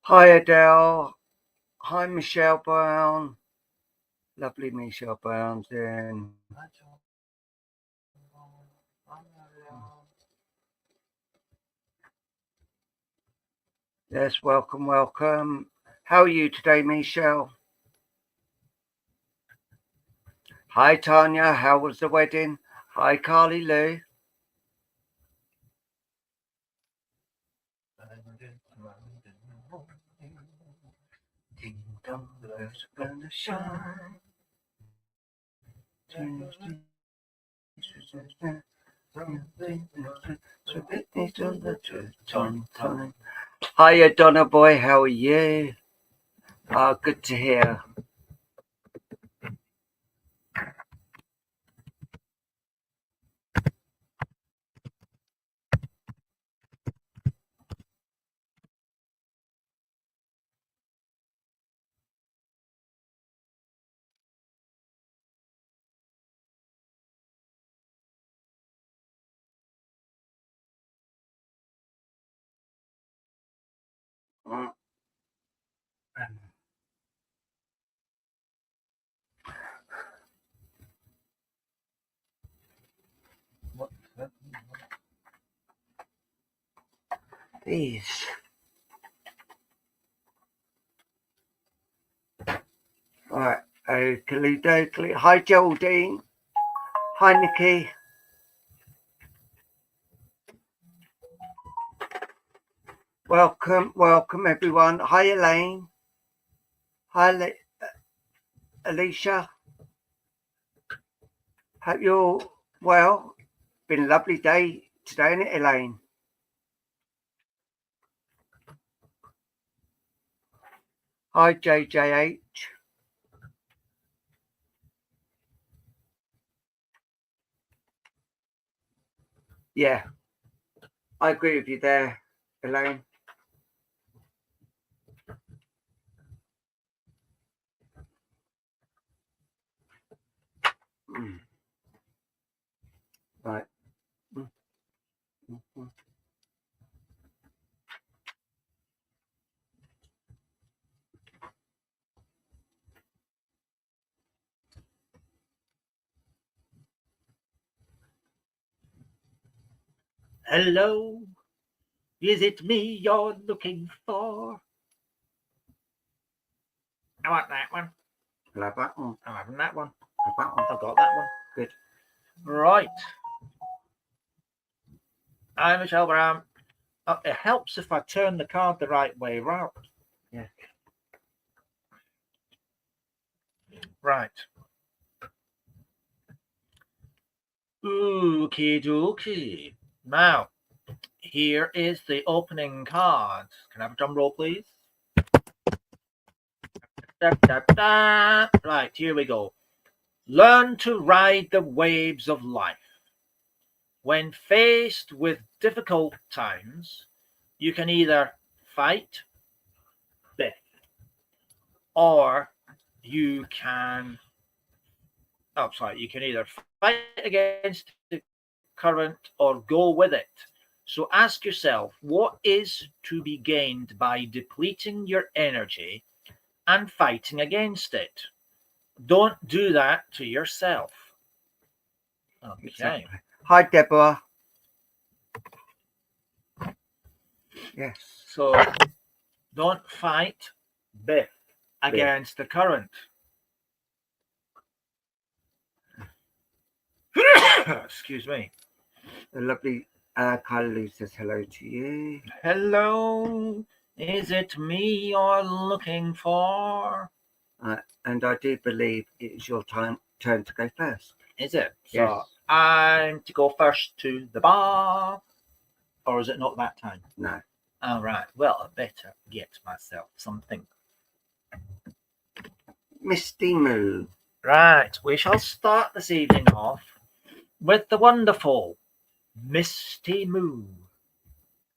Hi Adele. Hi Michelle Brown. Lovely Michelle Brown's in. Yes, welcome, welcome. How are you today, Michelle? Hi Tanya, how was the wedding? Hi Carly Lou. Ding dong, the bells are gonna shine. Hiya Donna boy, how are you? Good to hear. These. Right, oakley dokley. Hi Geraldine. Hi Nikki. Welcome, welcome everyone. Hi Elaine. Hi Alicia. Hope you're well. Been a lovely day today, isn't it, Elaine? Hi JJH. Yeah, I agree with you there, Elaine. Right. Hello, is it me you're looking for? I want that one. I like that one. I'm having that one. I like that one. I've got that one. Good. Right. I'm Michelle Brown. It helps if I turn the card the right way round. Yeah. Right. Okie dokie. Now, here is the opening card. Can I have a drum roll, please? Da, da, da. Right, here we go. Learn to ride the waves of life. When faced with difficult times, you can either fight, Biff, or you can you can either fight against the current or go with it. So ask yourself, what is to be gained by depleting your energy and fighting against it? Don't do that to yourself. Okay. Exactly. Hi Deborah. Yes. So don't fight Biff against the current. Excuse me. The lovely Kylie says hello to you. Hello, is it me you're looking for? And I do believe it's your turn to go first. Is it? Yes. So I'm to go first to the bar, or is it not that time? No. All right. Well, I better get myself something. Misty Moo. Right. We shall start this evening off with the wonderful Misty Moo.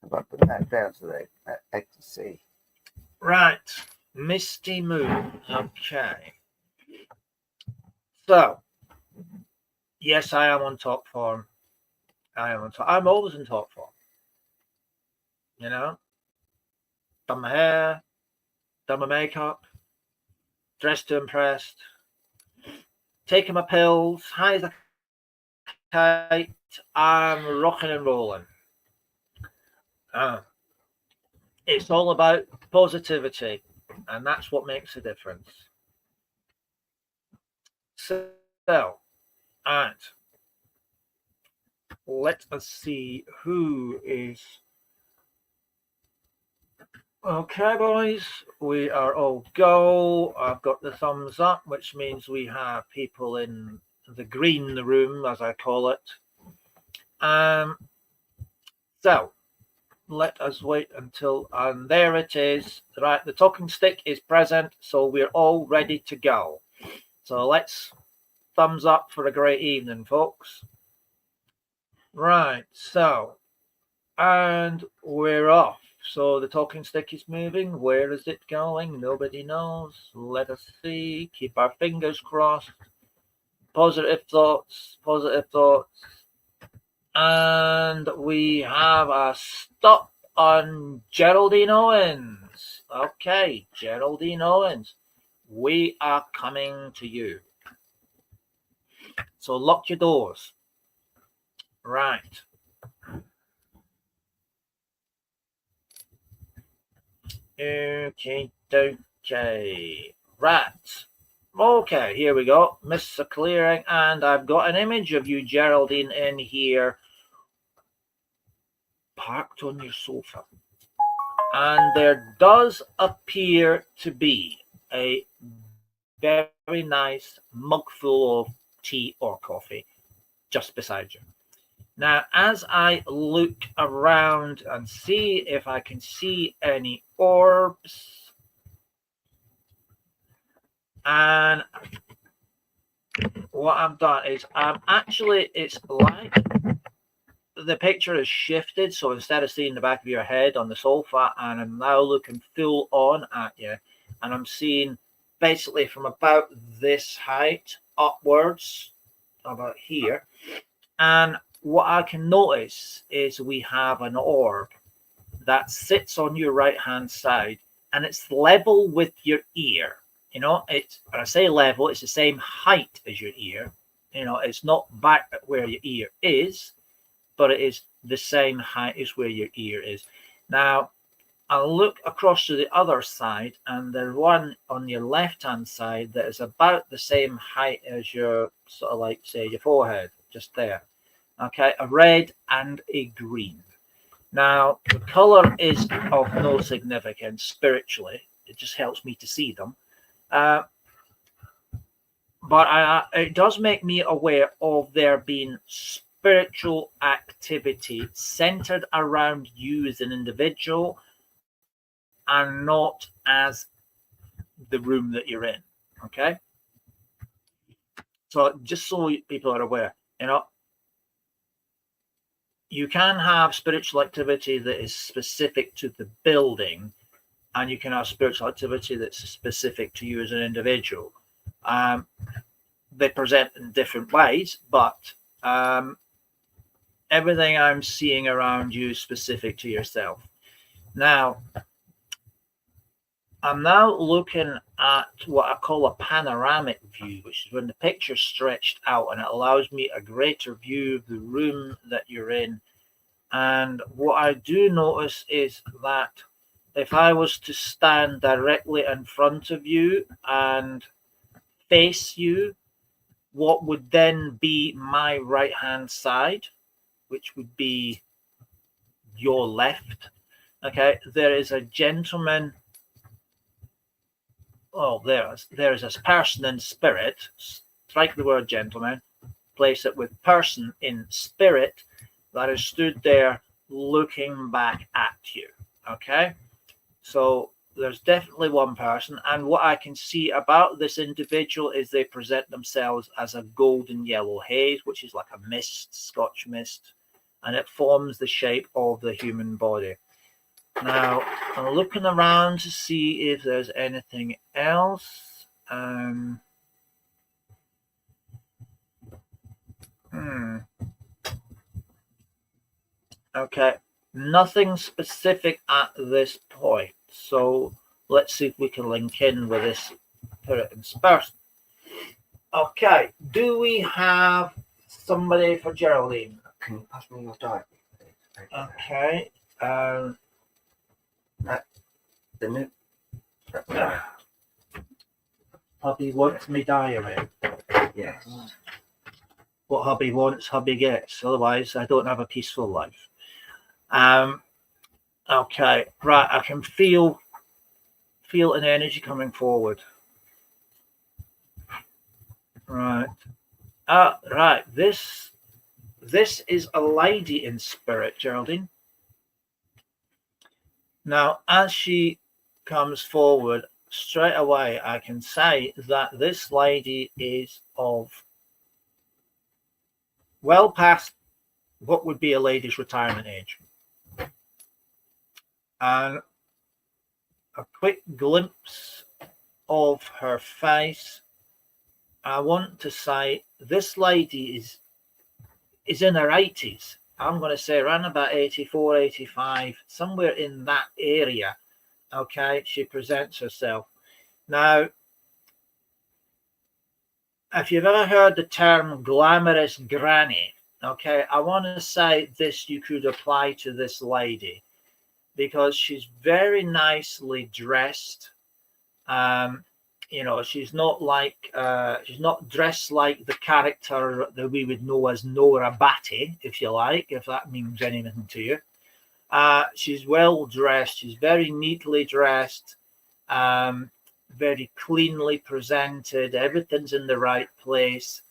If I put that down so they can see. Right. Misty Moo. Okay. So, yes, I am on top form. I am on top. I'm always in top form. You know, done my hair, done my makeup, dressed to impress, taking my pills, high as a kite, I'm rocking and rolling. It's all about positivity, and that's what makes a difference. So, and let us see who is. Okay, boys, we are all go. I've got the thumbs up, which means we have people in the green room, as I call it. So let us wait until, and there it is. Right, the talking stick is present, so we're all ready to go. So let's thumbs up for a great evening, folks. Right, so, and we're off. So the talking stick is moving. Where is it going? Nobody knows. Let us see. Keep our fingers crossed. Positive thoughts, positive thoughts. And we have a stop on Geraldine Owens. Okay, Geraldine Owens, we are coming to you. So lock your doors. Right. Okay. Right. Okay, here we go. Mr. Clearing, and I've got an image of you, Geraldine, in here, parked on your sofa. And there does appear to be a very nice mug full of tea or coffee just beside you. Now, as I look around and see if I can see any orbs, and what I've done is it's like the picture is shifted. So instead of seeing the back of your head on the sofa, and I'm now looking full on at you, and I'm seeing basically from about this height upwards, about here. And what I can notice is we have an orb that sits on your right hand side, and it's level with your ear. You know, it's, when I say level, it's the same height as your ear. You know, it's not back at where your ear is, but it is the same height as where your ear is. Now, I'll look across to the other side, and there's one on your left-hand side that is about the same height as your, sort of like, say, your forehead, just there. Okay, a red and a green. Now, the color is of no significance spiritually. It just helps me to see them. But it does make me aware of there being spiritual activity centered around you as an individual and not as the room that you're in. Okay? So just so people are aware, you know, you can have spiritual activity that is specific to the building, and you can have spiritual activity that's specific to you as an individual. They present in different ways, but everything I'm seeing around you is specific to yourself. Now, I'm now looking at what I call a panoramic view, which is when the picture's stretched out and it allows me a greater view of the room that you're in. And what I do notice is that if I was to stand directly in front of you and face you, what would then be my right-hand side, which would be your left. Okay, there is a gentleman. Oh, there is a person in spirit. Strike the word gentleman, place it with person in spirit that is stood there looking back at you. Okay, so there's definitely one person, and what I can see about this individual is they present themselves as a golden yellow haze, which is like a mist, Scotch mist, and it forms the shape of the human body. Now, I'm looking around to see if there's anything else. Okay, nothing specific at this point. So Let's see if we can link in with this spirit and spirit. Okay, do we have somebody for Geraldine? Can you pass me your diary, please? Okay. The new. Hubby wants me diary. Yes. What hubby wants, hubby gets. Otherwise, I don't have a peaceful life. Okay, right. I can feel an energy coming forward. Right. Right. This is a lady in spirit, Geraldine. Now, as she comes forward, straight away, I can say that this lady is of well past what would be a lady's retirement age. And a quick glimpse of her face, I want to say this lady is in her 80s. I'm going to say around about 84, 85, somewhere in that area. Okay, she presents herself. Now, if you've ever heard the term glamorous granny, okay, I want to say this you could apply to this lady because she's very nicely dressed. You know, she's not dressed like the character that we would know as Nora Batty, if you like, if that means anything to you. She's well dressed. She's very neatly dressed, very cleanly presented. Everything's in the right place,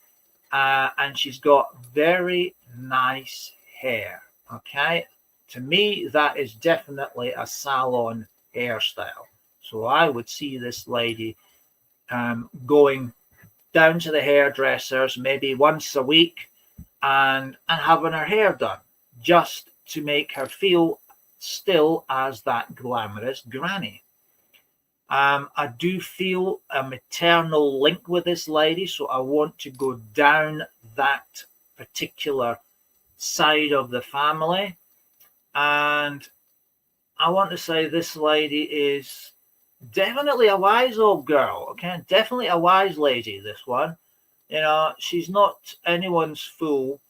and she's got very nice hair. Okay, to me, that is definitely a salon hairstyle. So I would see this lady going down to the hairdressers maybe once a week and having her hair done just to make her feel still as that glamorous granny. I do feel a maternal link with this lady, so I want to go down that particular side of the family. And I want to say this lady is definitely a wise old girl. Okay, definitely a wise lady, this one. You know, she's not anyone's fool,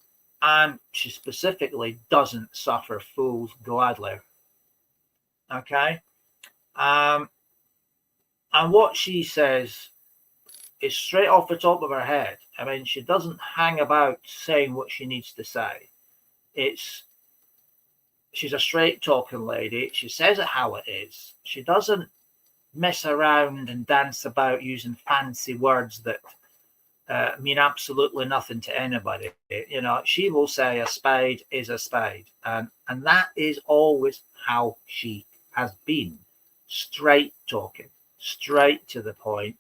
and she specifically doesn't suffer fools gladly. Okay. And what she says is straight off the top of her head. I mean, she doesn't hang about saying what she needs to say. She's a straight talking lady. She says it how it is. She doesn't mess around and dance about using fancy words that mean absolutely nothing to anybody. You know, she will say a spade is a spade, and that is always how she has been. Straight talking, straight to the point.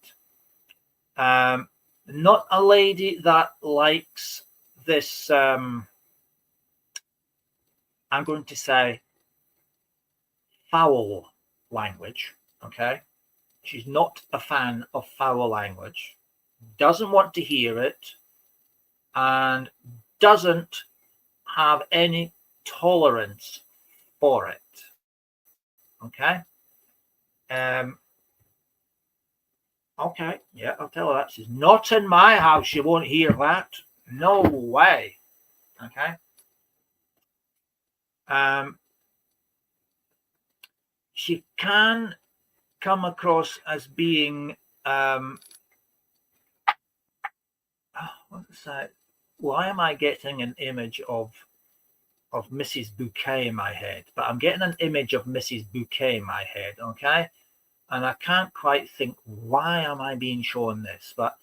Not a lady that likes this. I'm going to say foul language. Okay, she's not a fan of foul language. Doesn't want to hear it, and doesn't have any tolerance for it. Okay. Okay, yeah, I'll tell her that. She's not in my house. She won't hear that. No way. Okay. She can come across as being what's that? Why am I getting an image of Mrs. Bouquet in my head? But I'm getting an image of Mrs. Bouquet in my head, okay? And I can't quite think, why am I being shown this? But,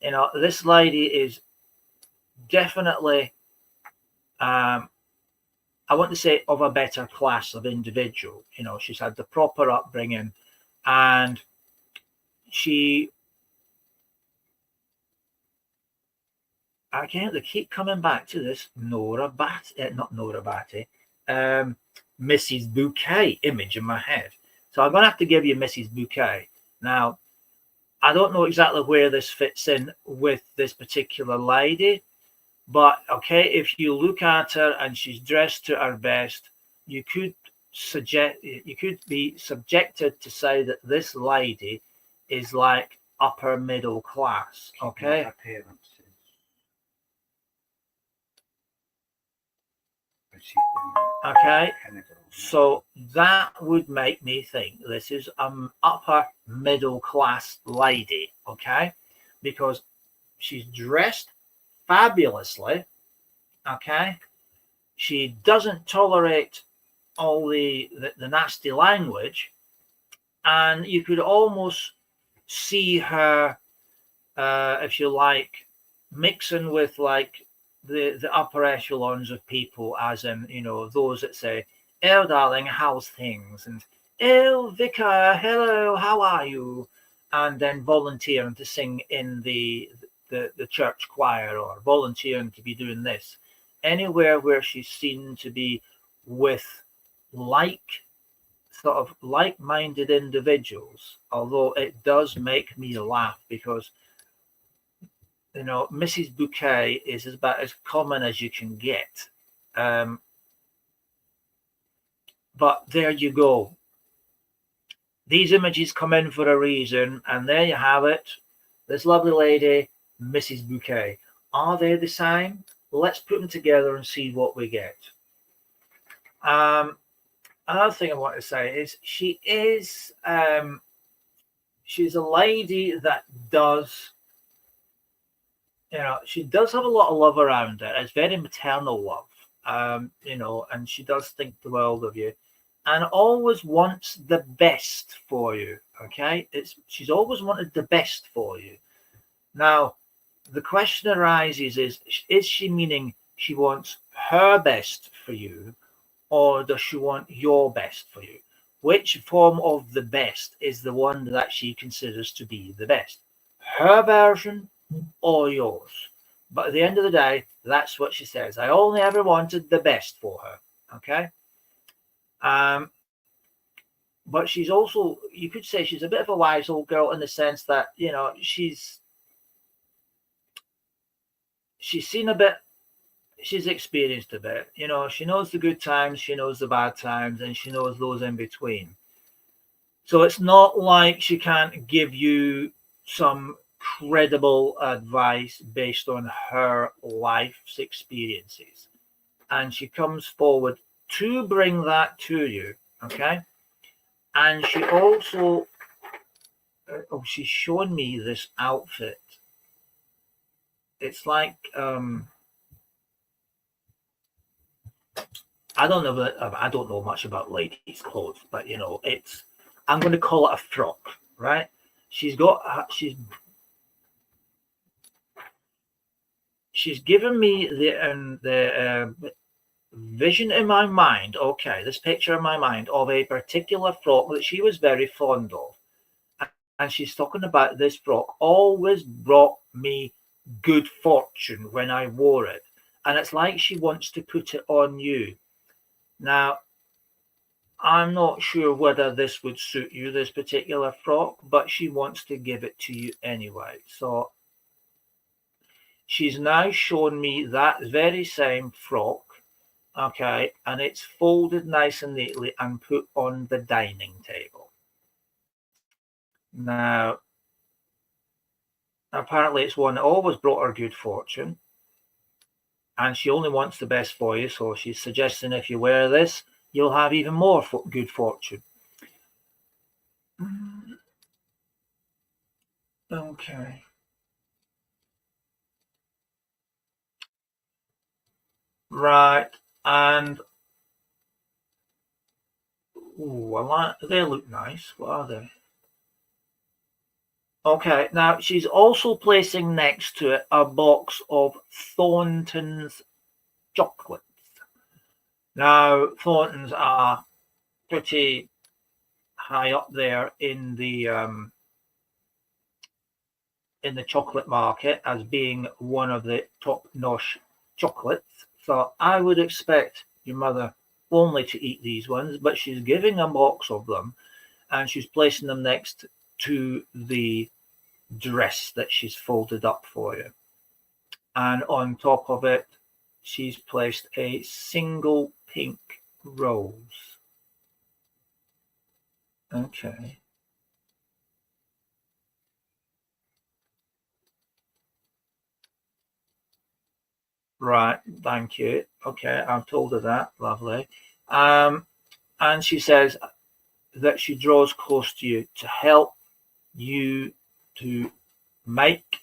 you know, this lady is definitely, I want to say, of a better class of individual. You know, she's had the proper upbringing, and again, they keep coming back to this Nora Batty, not Nora Batty, Mrs. Bouquet image in my head. So I'm going to have to give you Mrs. Bouquet. Now, I don't know exactly where this fits in with this particular lady, but okay, if you look at her and she's dressed to her best, you could subjected to say that this lady is like upper middle class. Okay. Appearances. Okay. So that would make me think this is an upper middle class lady. Okay, because she's dressed fabulously. Okay, she doesn't tolerate all the nasty language, and you could almost see her, if you like, mixing with like the upper echelons of people, as in, you know, those that say, "Oh darling, how's things?" and "Oh vicar, hello, how are you?" and then volunteering to sing in the church choir, or volunteering to be doing this anywhere where she's seen to be with sort of like-minded individuals. Although it does make me laugh because, you know, Mrs. Bouquet is about as common as you can get. But there you go. These images come in for a reason, and there you have it. This lovely lady, Mrs. Bouquet. Are they the same? Let's put them together and see what we get. Another thing I want to say is she's a lady that does, you know, she does have a lot of love around her. It's very maternal love, you know, and she does think the world of you, and always wants the best for you. Okay, she's always wanted the best for you. Now, the question arises: is she meaning she wants her best for you, or does she want your best for you? Which form of the best is the one that she considers to be the best? Her version or yours? But at the end of the day, that's what she says. I only ever wanted the best for her. Okay. But she's also, you could say she's a bit of a wise old girl in the sense that, you know, she's seen a bit, she's experienced a bit. You know, she knows the good times, she knows the bad times, and she knows those in between. So it's not like she can't give you some credible advice based on her life's experiences. And she comes forward to bring that to you. Okay. And she also, she's shown me this outfit. It's like, I don't know much about ladies' clothes, but you know, I'm going to call it a frock, right? She's given me the vision in my mind. Okay, this picture in my mind of a particular frock that she was very fond of, and she's talking about this frock always brought me good fortune when I wore it, and it's like she wants to put it on you. Now, I'm not sure whether this would suit you, this particular frock, but she wants to give it to you anyway. So she's now shown me that very same frock, okay, and it's folded nice and neatly and put on the dining table. Now, apparently it's one that always brought her good fortune, and she only wants the best for you, so she's suggesting if you wear this, you'll have even more good fortune. Okay. Right, and they look nice. What are they? Okay, now she's also placing next to it a box of Thornton's chocolates. Now, Thornton's are pretty high up there in the chocolate market as being one of the top-notch chocolates. So I would expect your mother only to eat these ones, but she's giving a box of them, and she's placing them next to the dress that she's folded up for you. And on top of it, she's placed a single pink rose. Okay. Right, thank you. Okay, I've told her that. Lovely. And she says that she draws close to you to help you to make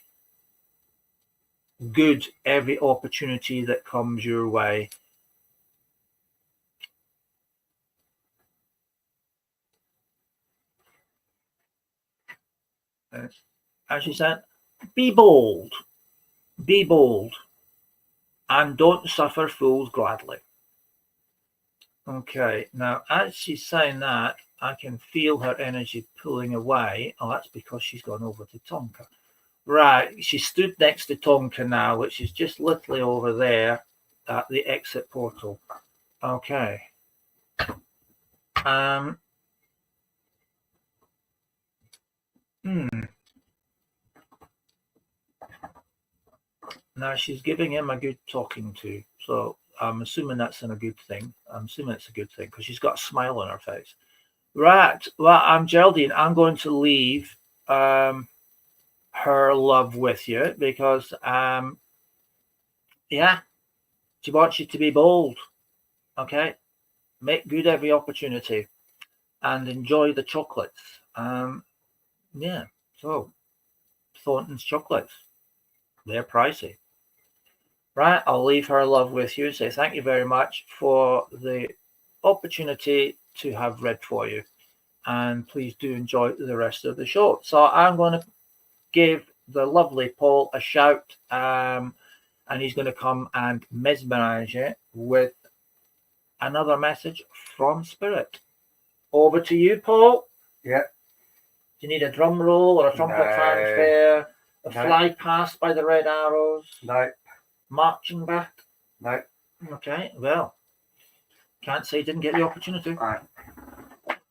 good every opportunity that comes your way. And she said, be bold, and don't suffer fools gladly. Okay, now as she's saying that, I can feel her energy pulling away. Oh, that's because she's gone over to Tonka. Right, she stood next to Tonka now, which is just literally over there at the exit portal. Okay. Now she's giving him a good talking to, so I'm assuming that's a good thing. I'm assuming it's a good thing because she's got a smile on her face. Right. Well, I'm Geraldine. I'm going to leave her love with you because yeah, she wants you to be bold. Okay, make good every opportunity and enjoy the chocolates. Yeah. So Thornton's chocolates, they're pricey. Right, I'll leave her love with you. Say thank you very much for the opportunity to have read for you. And please do enjoy the rest of the show. So I'm going to give the lovely Paul a shout, and he's going to come and mesmerize you with another message from Spirit. Over to you, Paul. Yeah. Do you need a drum roll or a trumpet fanfare? A fly past by the red arrows? No. Marching back? No. Okay, well, can't say didn't get the opportunity. All right.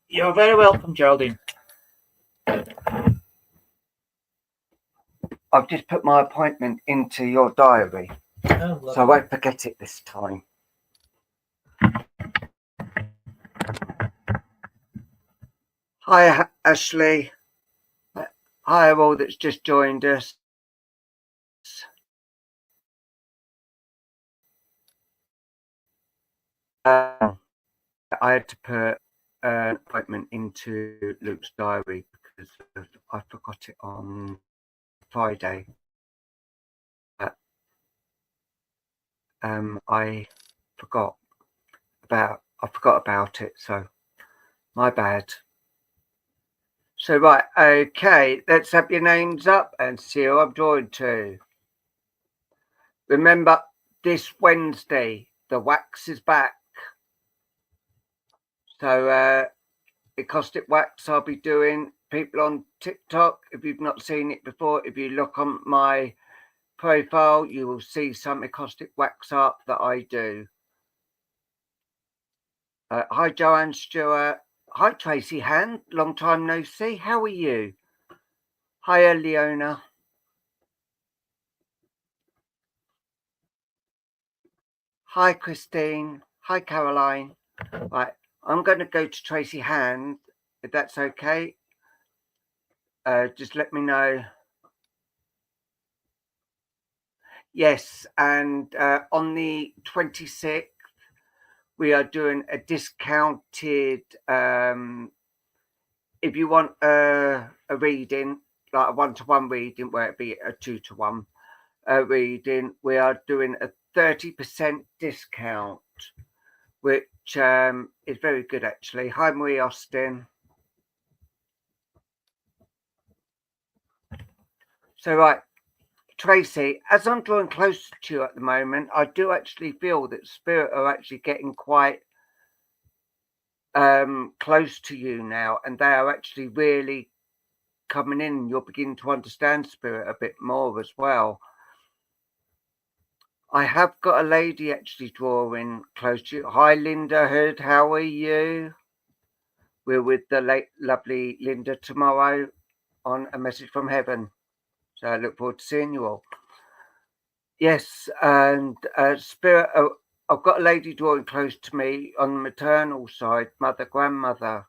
You're very welcome, Geraldine. I've just put my appointment into your diary, so I won't forget it this time. Hi, Ashley. Hi, all that's just joined us. I had to put an appointment into Luke's diary because I forgot it on Friday. I forgot about it, so my bad. So right, okay, let's have your names up and see who I'm drawing to. Remember, this Wednesday, the wax is back. So Encaustic wax I'll be doing. People on TikTok, if you've not seen it before, if you look on my profile, you will see some Encaustic wax art that I do. Hi, Joanne Stewart. Hi, Tracy Hand. Long time no see. How are you? Hi, Leona. Hi, Christine. Hi, Caroline. Right, I'm going to go to Tracy Hand, if that's okay. Just let me know. Yes, and on the 26th, we are doing a discounted, if you want a reading, like a 1-to-1 reading, where it be a 2-to-1 reading, we are doing a 30% discount, which is very good actually. Hi, Marie Austin. So right, Tracy, as I'm drawing closer to you at the moment, I do actually feel that Spirit are actually getting quite close to you now, and they are actually really coming in, and you're beginning to understand Spirit a bit more as well. I have got a lady actually drawing close to you. Hi, Linda Hood, how are you? We're with the late lovely Linda tomorrow on A Message from Heaven, so I look forward to seeing you all. Yes, and Spirit, I've got a lady drawing close to me on the maternal side, mother, grandmother.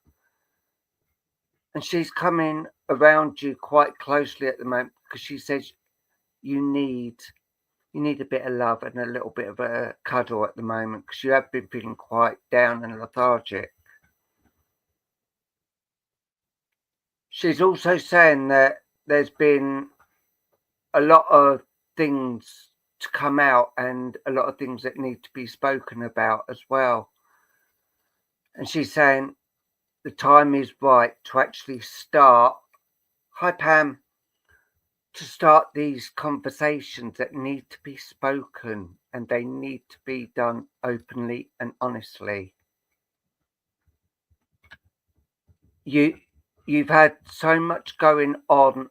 And she's coming around you quite closely at the moment because she says you need a bit of love and a little bit of a cuddle at the moment because you have been feeling quite down and lethargic. She's also saying that there's been a lot of things to come out and a lot of things that need to be spoken about as well. And she's saying the time is right to actually start. Hi, Pam. To start these conversations that need to be spoken, and they need to be done openly and honestly. You've had so much going on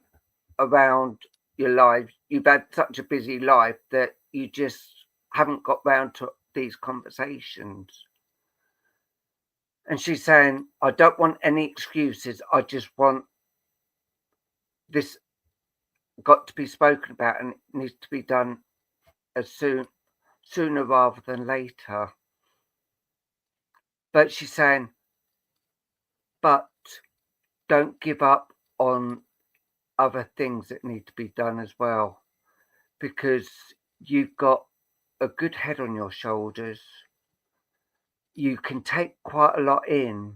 around your life. You've had such a busy life that you just haven't got round to these conversations. And she's saying, I don't want any excuses. I just want this got to be spoken about, and it needs to be done as sooner rather than later. But she's saying, but don't give up on other things that need to be done as well, because you've got a good head on your shoulders. You can take quite a lot in,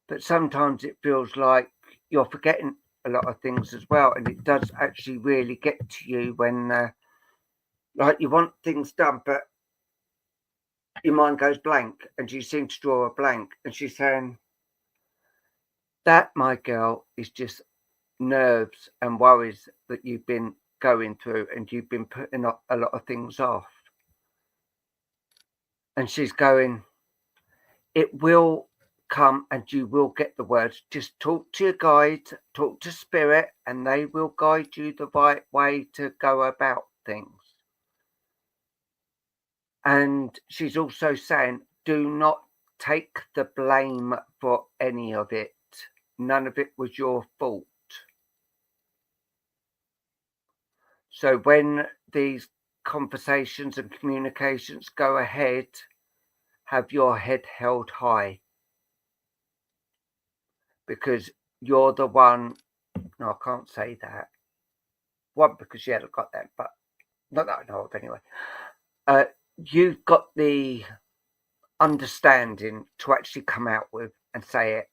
but sometimes it feels like you're forgetting a lot of things as well, and it does actually really get to you when like you want things done, but your mind goes blank and you seem to draw a blank. And she's saying that, my girl, is just nerves and worries that you've been going through, and you've been putting a lot of things off. And she's going, it will come and you will get the words. Just talk to your guides, talk to spirit, and they will guide you the right way to go about things. And she's also saying, do not take the blame for any of it. None of it was your fault. So when these conversations and communications go ahead, have your head held high, because you're the one. No, I can't say that. One, because she hasn't got that, but not that I know of anyway. You've got the understanding to actually come out with and say it.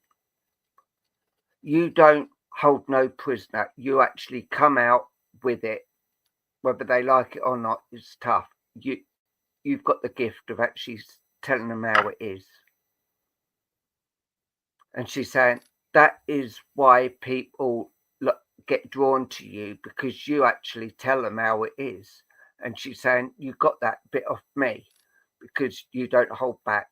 You don't hold no prisoner. You actually come out with it. Whether they like it or not is tough. You've got the gift of actually telling them how it is. And she's saying that is why people get drawn to you, because you actually tell them how it is. And she's saying you got that bit off me because you don't hold back.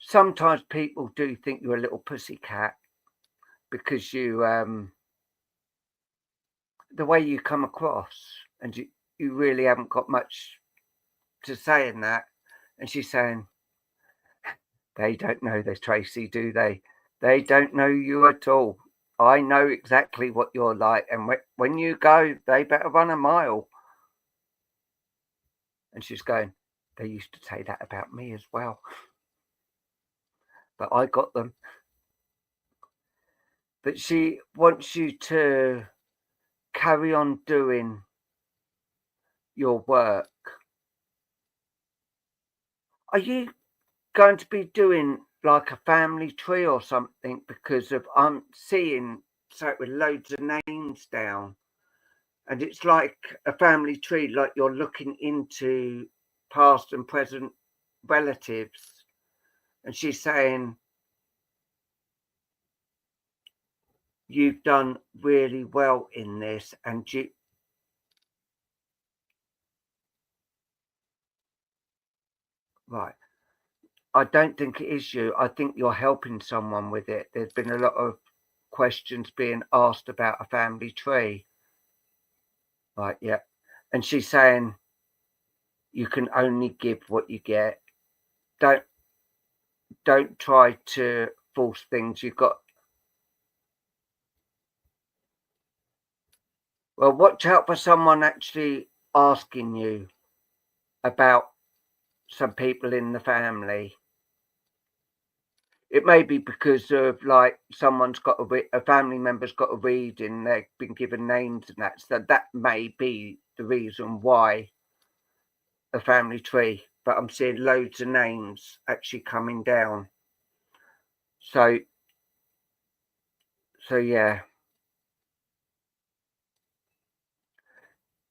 Sometimes people do think you're a little pussycat because you the way you come across, and you really haven't got much to say in that. And she's saying, they don't know this, Tracy, do they? They don't know you at all. I know exactly what you're like, and when you go, they better run a mile. And she's going, they used to say that about me as well, but I got them. But she wants you to carry on doing your work. Are you going to be doing like a family tree or something? Because I'm seeing so with loads of names down, and it's like a family tree, like you're looking into past and present relatives. And she's saying you've done really well in this, and right. I don't think it is you. I think you're helping someone with it. There's been a lot of questions being asked about a family tree. Right, yeah. And she's saying you can only give what you get. Don't try to force things. You've got. Well, watch out for someone actually asking you about some people in the family. It may be because of like someone's got a family member's got a reading, they've been given names and that, so that may be the reason why a family tree. But I'm seeing loads of names actually coming down. So yeah.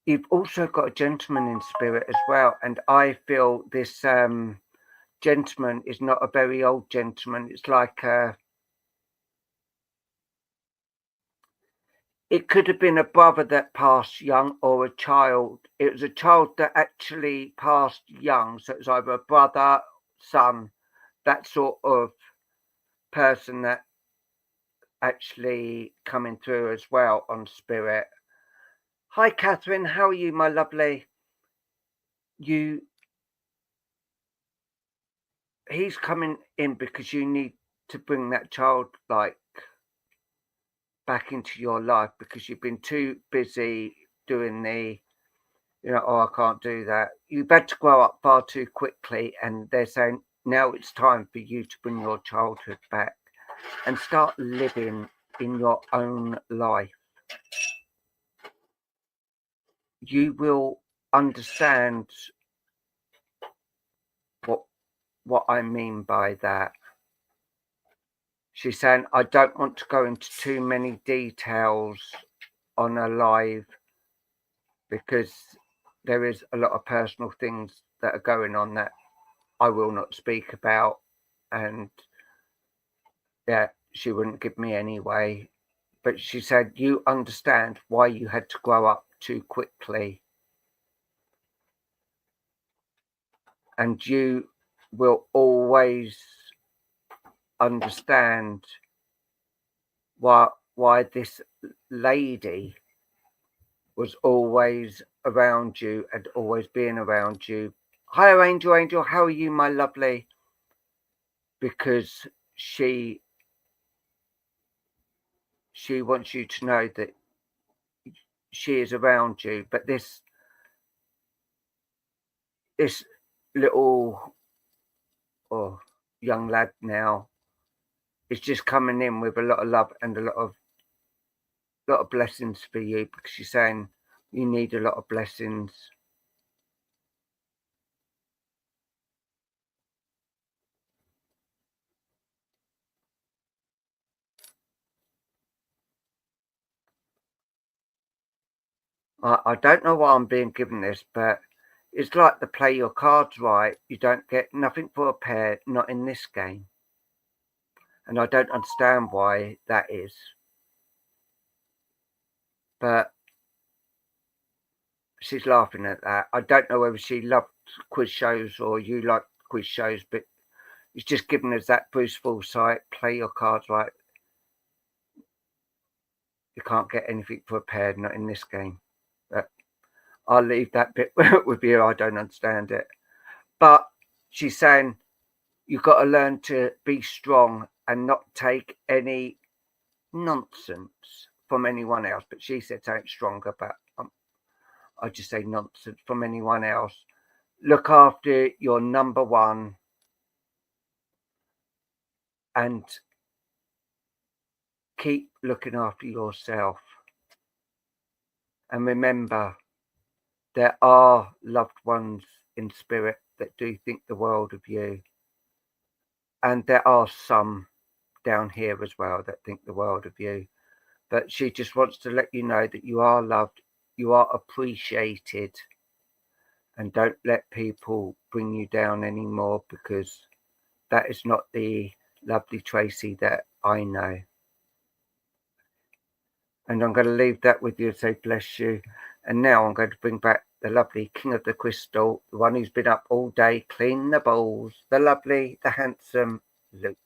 You've also got a gentleman in spirit as well, and I feel this gentleman is not a very old gentleman. It's like it could have been a brother that passed young or a child. It was a child that actually passed young, so it was either a brother, son, that sort of person that actually coming through as well on spirit. Hi, Catherine. How are you, my lovely? He's coming in because you need to bring that child like back into your life, because you've been too busy doing the, oh, I can't do that. You've had to grow up far too quickly, and they're saying now it's time for you to bring your childhood back and start living in your own life. You will understand what I mean by that. She's saying, I don't want to go into too many details on a live because there is a lot of personal things that are going on that I will not speak about. And yeah, she wouldn't give me anyway. But she said, you understand why you had to grow up too quickly. And you will always understand why this lady was always around you and always being around you. Hi, Angel, how are you, my lovely? Because she wants you to know that she is around you. But this little young lad now is just coming in with a lot of love and a lot of blessings for you, because she's saying you need a lot of blessings. I don't know why I'm being given this, but it's like the play your cards right. You don't get nothing for a pair, not in this game. And I don't understand why that is. But she's laughing at that. I don't know whether she loved quiz shows or you like quiz shows, but it's just given us that Bruce Forsyth, play your cards right. You can't get anything for a pair, not in this game. But I'll leave that bit with you. I don't understand it. But she's saying you've got to learn to be strong and not take any nonsense from anyone else. But she said something stronger, but I just say nonsense from anyone else. Look after your number one and keep looking after yourself. And remember, there are loved ones in spirit that do think the world of you. And there are some down here as well that think the world of you. But she just wants to let you know that you are loved, you are appreciated, and don't let people bring you down anymore, because that is not the lovely Tracy that I know. And I'm going to leave that with you and say bless you. And now I'm going to bring back the lovely King of the Crystal, the one who's been up all day cleaning the bowls, the lovely, the handsome Luke.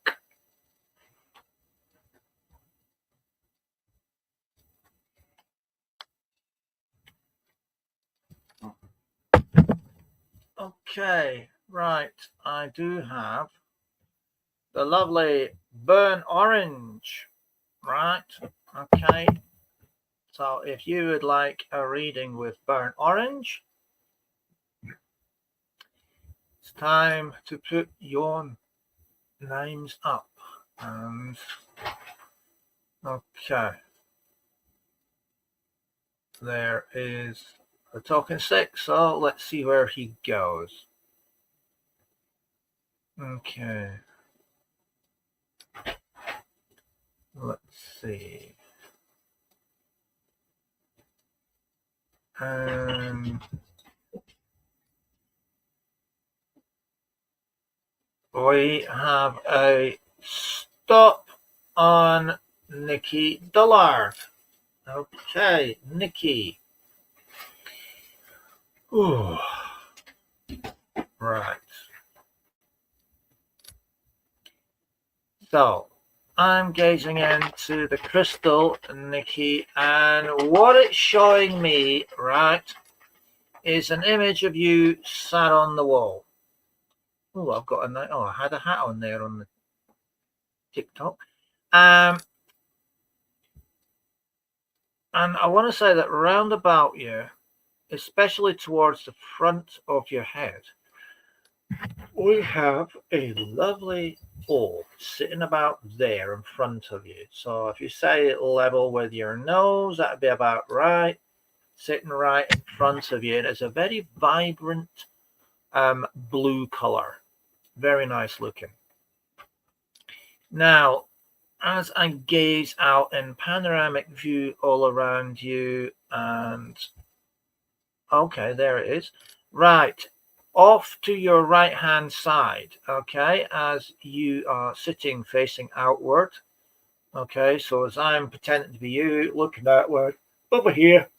Okay, right. I do have the lovely burnt orange, right? Okay. So if you would like a reading with burnt orange, it's time to put your names up. And okay, there is a talking stick, so let's see where he goes. Okay, let's see. We have a stop on Nikki Dullard. Okay, Nikki. Ooh. Right. So, I'm gazing into the crystal, Nikki, and what it's showing me, right, is an image of you sat on the wall. Oh, I've got a I had a hat on there on the TikTok. And I want to say that round about you, especially towards the front of your head, we have a lovely orb sitting about there in front of you. So if you say it level with your nose, that'd be about right. Sitting right in front of you, and it's a very vibrant blue color. Very nice looking. Now, as I gaze out in panoramic view all around you, and okay, there it is. Right, off to your right hand side, okay, as you are sitting facing outward. Okay, so as I'm pretending to be you, looking outward, over here,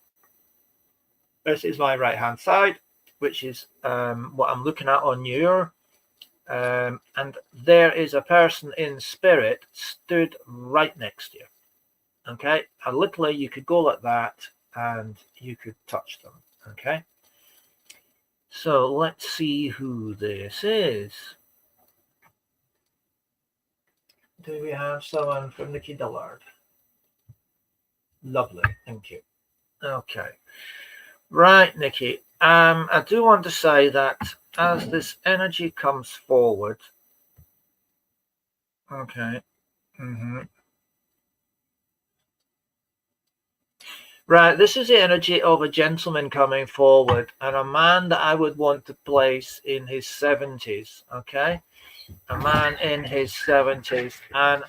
this is my right hand side, which is what I'm looking at on your and there is a person in spirit stood right next to you. Okay, and literally you could go like that and you could touch them. Okay, so let's see who this is. Do we have someone from Nikki Dullard? Lovely, thank you. Okay, right, Nikki. I do want to say that as this energy comes forward, okay, right, this is the energy of a gentleman coming forward and a man that I would want to place in his 70s, okay? A man in his 70s. And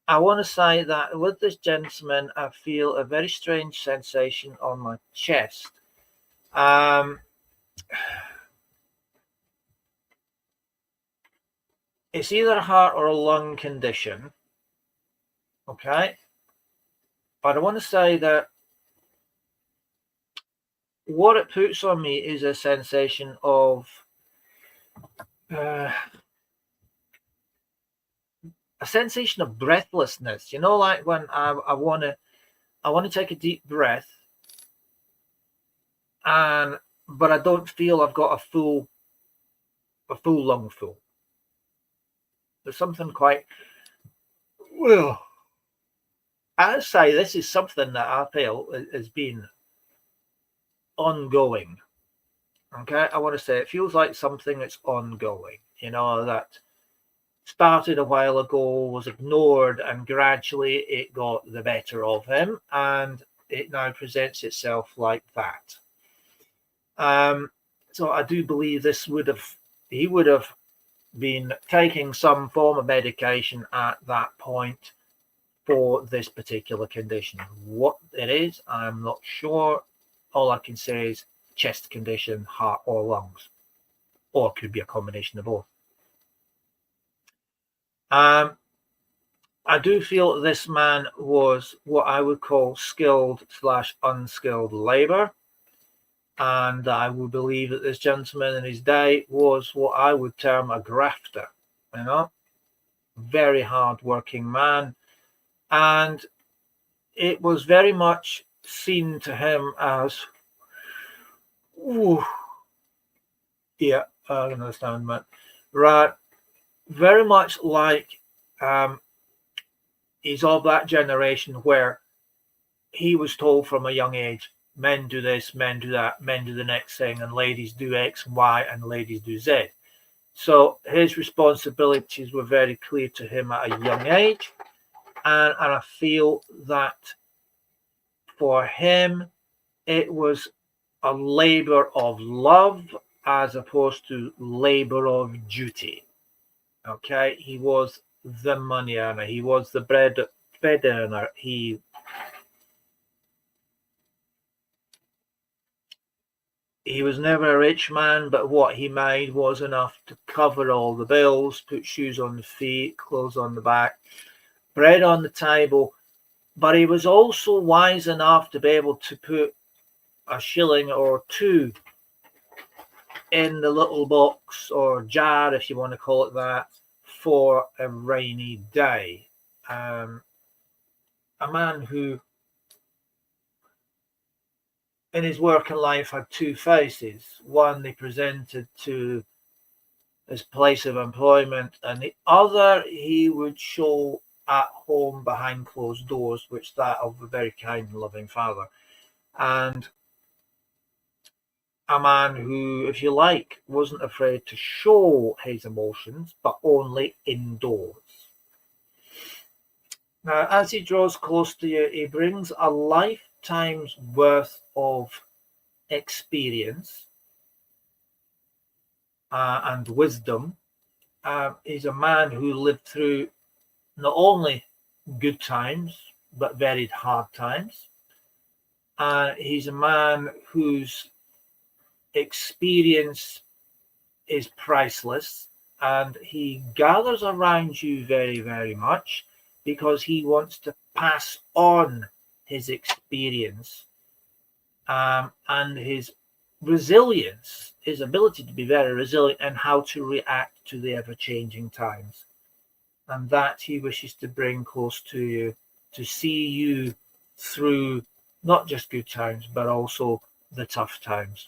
I want to say that with this gentleman, I feel a very strange sensation on my chest. It's either a heart or a lung condition, okay? But I want to say that what it puts on me is a sensation of a sensation of breathlessness. You know, like when I want to take a deep breath, but I don't feel I've got a full lung full. There's something quite well. I'd say this is something that I feel has been ongoing. Okay, I want to say it feels like something that's ongoing. You know, that started a while ago, was ignored, and gradually it got the better of him, and it now presents itself like that. So I do believe he would have been taking some form of medication at that point for this particular condition. What it is, I'm not sure. All I can say is chest condition, heart or lungs, or it could be a combination of both. I do feel that this man was what I would call skilled / unskilled labor. And I would believe that this gentleman in his day was what I would term a grafter, you know, very hard-working man. And it was very much seen to him as, ooh, yeah, I understand, man. Right, very much like he's of that generation where he was told from a young age, men do this, men do that, men do the next thing, and ladies do X and Y, and ladies do Z. So his responsibilities were very clear to him at a young age. And I feel that for him, it was a labor of love as opposed to labor of duty. Okay, he was the money earner. He was the bread earner. He was never a rich man, but what he made was enough to cover all the bills, put shoes on the feet, clothes on the back, bread on the table. But he was also wise enough to be able to put a shilling or two in the little box or jar, if you want to call it that, for a rainy day. A man who in his working life had two faces. One they presented to his place of employment, and the other he would show at home behind closed doors, which that of a very kind and loving father. And a man who, if you like, wasn't afraid to show his emotions, but only indoors. Now, as he draws close to you, he brings a lifetime's worth of experience and wisdom. He's a man who lived through not only good times, but very hard times. He's a man whose experience is priceless, and he gathers around you very, very much because he wants to pass on his experience and his resilience, his ability to be very resilient, and how to react to the ever-changing times. And that he wishes to bring close to you, to see you through not just good times, but also the tough times.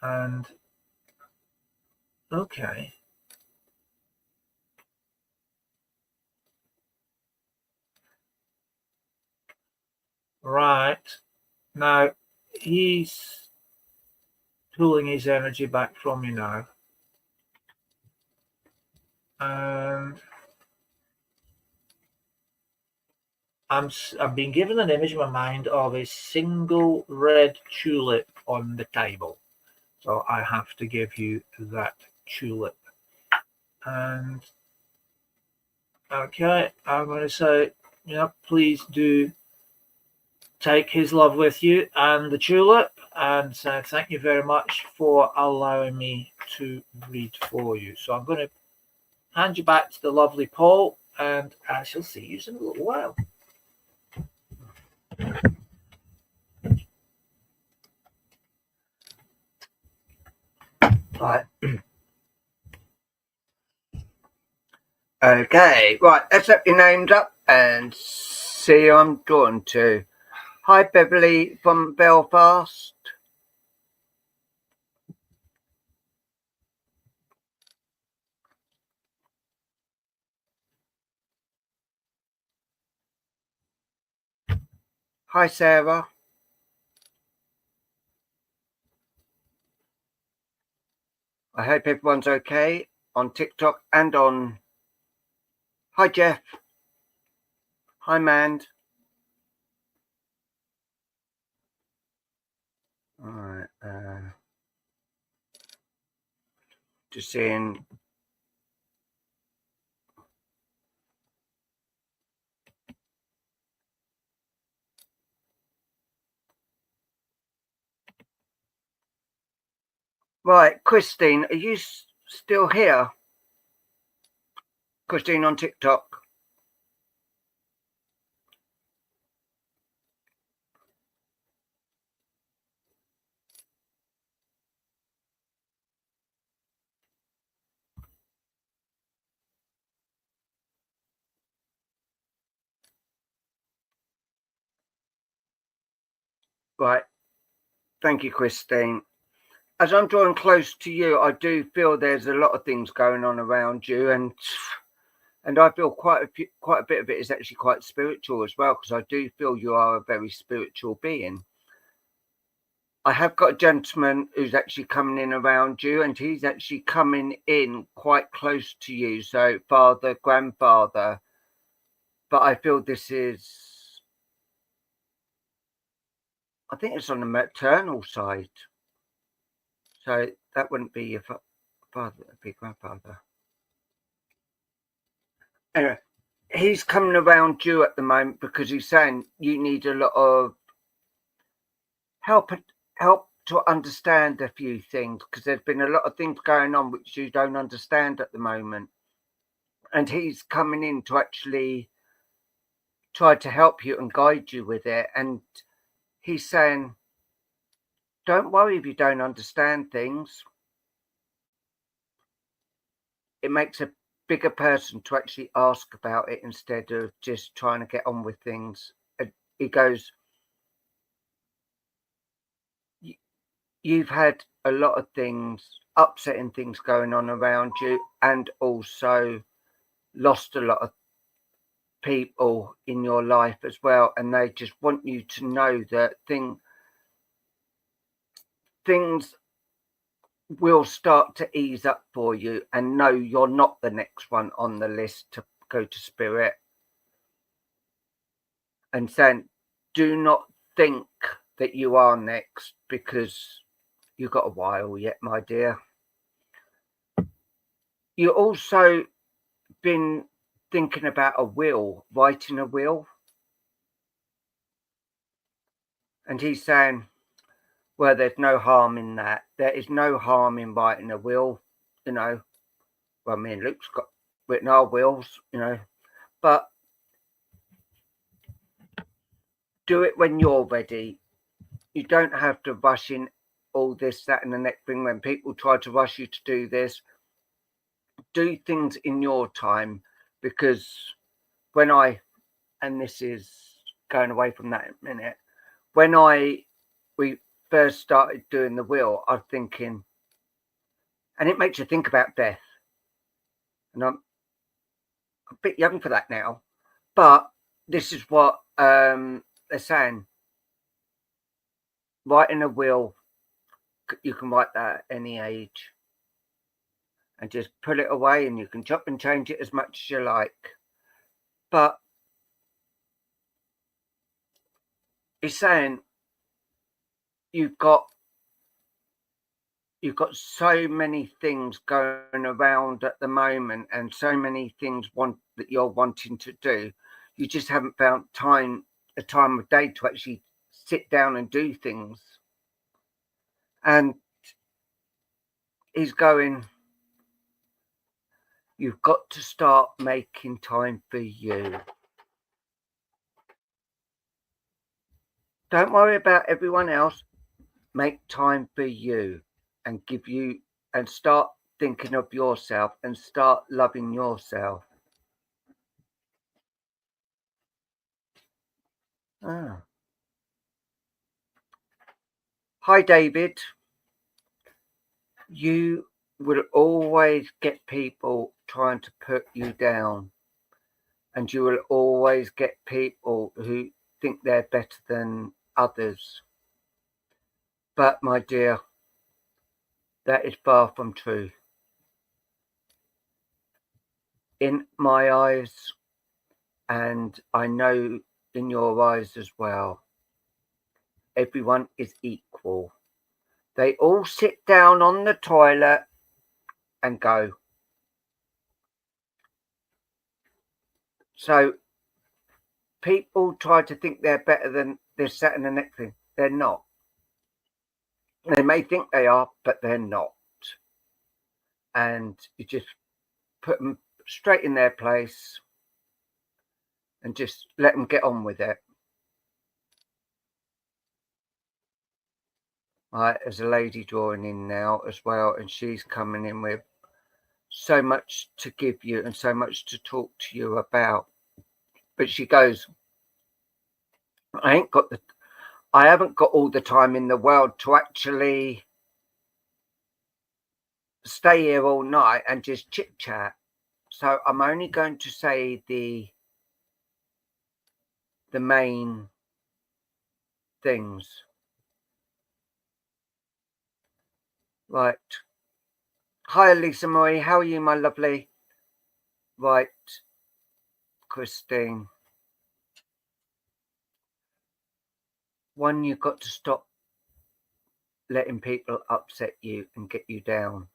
And okay. Right. Now, he's pulling his energy back from you now. And I've been given an image in my mind of a single red tulip on the table. So I have to give you that tulip. And okay, I'm going to say, please do take his love with you and the tulip, and say thank you very much for allowing me to read for you. So I'm going to hand you back to the lovely Paul, and I shall see you in a little while. Right. Okay, right, let's set your names up and see who I'm drawn to. Hi, Beverly from Belfast. Hi, Sarah. I hope everyone's okay on TikTok and on... Hi, Jeff. Hi, Mand. All right, just seeing... Right, Christine, are you still here? Christine on TikTok. Right, thank you, Christine. As I'm drawing close to you, I do feel there's a lot of things going on around you, and I feel quite a bit of it is actually quite spiritual as well, because I do feel you are a very spiritual being. I have got a gentleman who's actually coming in around you, and he's actually coming in quite close to you. So father, grandfather. But I feel this is, I think it's on the maternal side. So that wouldn't be your father, it'd be grandfather. Anyway, he's coming around you at the moment because he's saying you need a lot of help to understand a few things, because there's been a lot of things going on which you don't understand at the moment. And he's coming in to actually try to help you and guide you with it. And he's saying, don't worry if you don't understand things. It makes a bigger person to actually ask about it instead of just trying to get on with things. And he goes, you've had a lot of things, upsetting things going on around you, and also lost a lot of people in your life as well. And they just want you to know that things will start to ease up for you, and no, you're not the next one on the list to go to spirit. And saying, do not think that you are next, because you've got a while yet, my dear. You also been thinking about a will, writing a will. And he's saying, well, there's no harm in that. There is no harm in writing a will, you know. Well, me and Luke's got written our wills, you know. But do it when you're ready. You don't have to rush in all this, that, and the next thing. When people try to rush you to do this, do things in your time. Because when and this is going away from that in a minute, when we first started doing the will, I was thinking, and it makes you think about death. And I'm a bit young for that now, but this is what they're saying. Writing a will, you can write that at any age, and just put it away, and you can chop and change it as much as you like. But it's saying you've got so many things going around at the moment, and so many things that you're wanting to do. You just haven't found a time of day to actually sit down and do things. And he's going, you've got to start making time for you. Don't worry about everyone else. Make time for you, and start thinking of yourself, and start loving yourself. Hi, David. You will always get people trying to put you down, and you will always get people who think they're better than others. But, my dear, that is far from true. In my eyes, and I know in your eyes as well, everyone is equal. They all sit down on the toilet and go. So people try to think they're better than this, that, and the next thing. They're not. They may think they are, but they're not. And you just put them straight in their place and just let them get on with it. Right, there's a lady drawing in now as well, and she's coming in with so much to give you and so much to talk to you about. But she goes, I haven't got all the time in the world to actually stay here all night and just chit chat. So I'm only going to say the main things. Right. Hi, Lisa Marie. How are you, my lovely? Right. Christine. One, you've got to stop letting people upset you and get you down.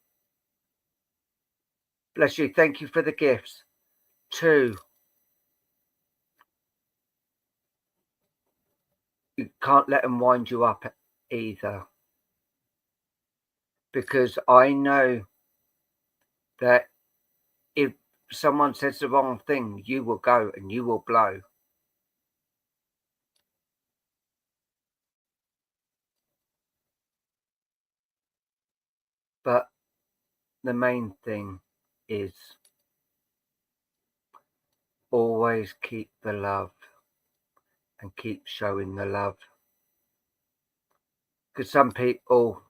Bless you. Thank you for the gifts. 2, you can't let them wind you up either. Because I know that if someone says the wrong thing, you will go and you will blow. But the main thing is always keep the love and keep showing the love. Because some people,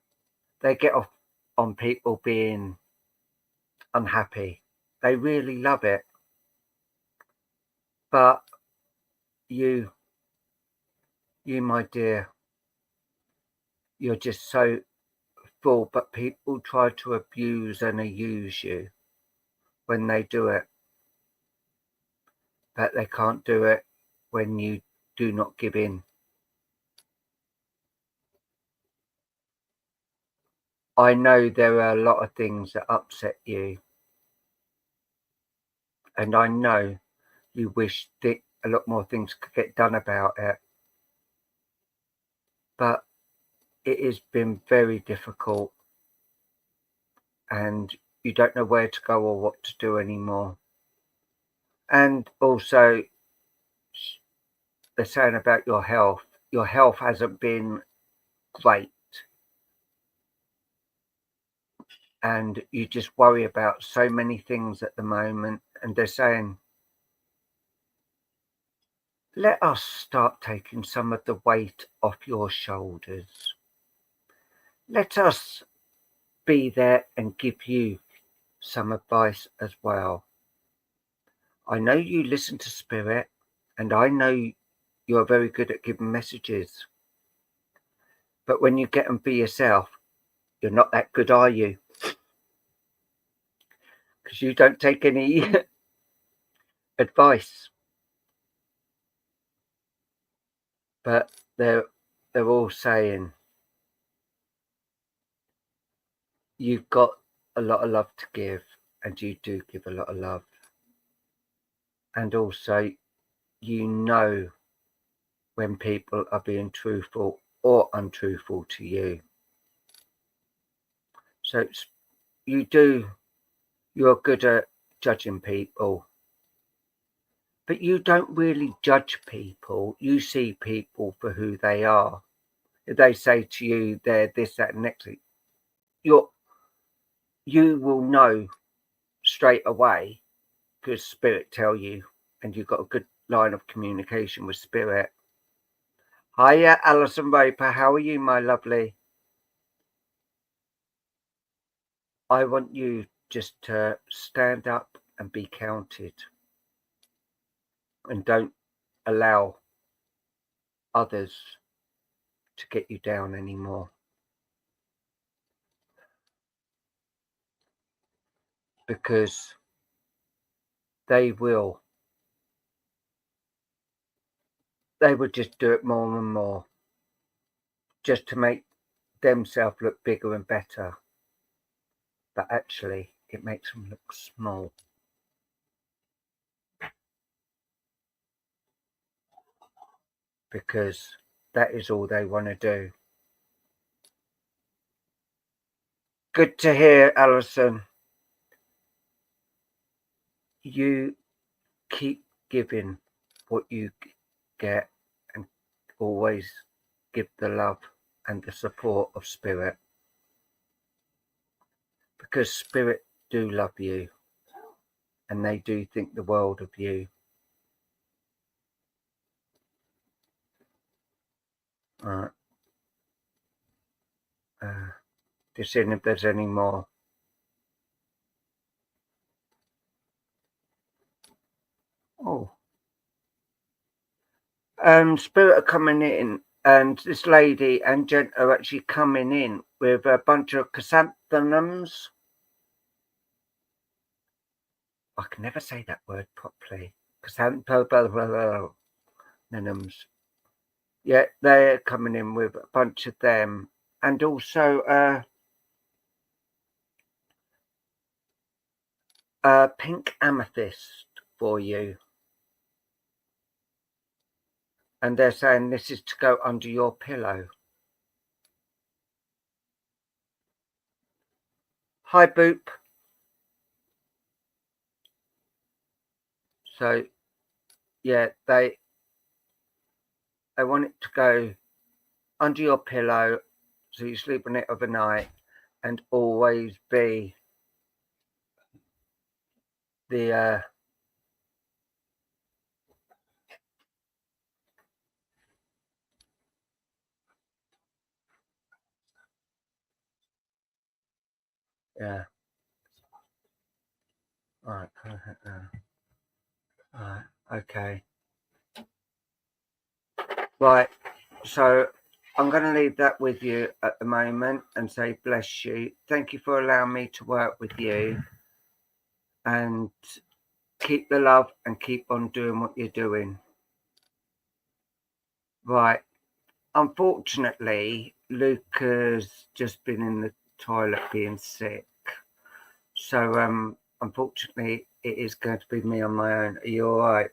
they get off on people being unhappy. They really love it. But you, my dear, you're just so full, but people try to abuse and use you when they do it. But they can't do it when you do not give in. I know there are a lot of things that upset you. And I know you wish that a lot more things could get done about it. But it has been very difficult. And you don't know where to go or what to do anymore. And also, they're saying about your health hasn't been great. And you just worry about so many things at the moment. And they're saying, let us start taking some of the weight off your shoulders. Let us be there and give you some advice as well. I know you listen to Spirit, and I know you're very good at giving messages. But when you get them for yourself, you're not that good, are you? Because you don't take any advice. But they're all saying you've got a lot of love to give, and you do give a lot of love. And also, you know when people are being truthful or untruthful to you. So you're good at judging people, but you don't really judge people. You see people for who they are. If they say to you they're this, that, and next, you will know straight away because Spirit tell you, and you've got a good line of communication with Spirit. Hiya, Alison Roper. How are you, my lovely? I want you just to stand up and be counted, and don't allow others to get you down anymore. Because they will just do it more and more just to make themselves look bigger and better. But actually, it makes them look small. Because that is all they want to do. Good to hear, Alison. You keep giving what you get and always give the love and the support of Spirit. Because Spirit do love you and they do think the world of you. Right. Just seeing if there's any more. Oh. Spirit are coming in and this lady and gent are actually coming in with a bunch of chrysanthemums. I can never say that word properly. Chrysanthemums. Yeah, they're coming in with a bunch of them, and also pink amethyst for you. And they're saying this is to go under your pillow. Hi, Boop. So, yeah, they want it to go under your pillow so you sleep on it overnight and always be the yeah. Alright, okay. Right, so I'm going to leave that with you at the moment and say bless you. Thank you for allowing me to work with you, and keep the love and keep on doing what you're doing. Right, unfortunately, Luke has just been in the toilet being sick. So, unfortunately, it is going to be me on my own. Are you all right?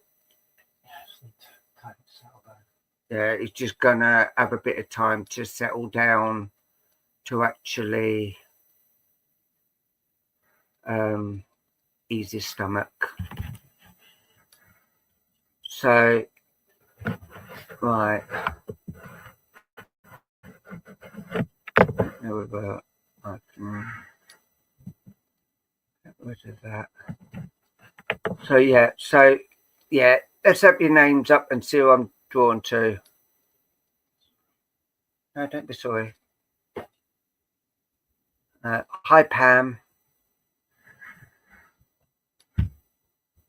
Yeah, he's just going to have a bit of time to settle down to actually ease his stomach. So, right. There we go. I can get rid of that. So, yeah, let's have your names up and see who I'm drawn to. No, don't be sorry. Hi, Pam.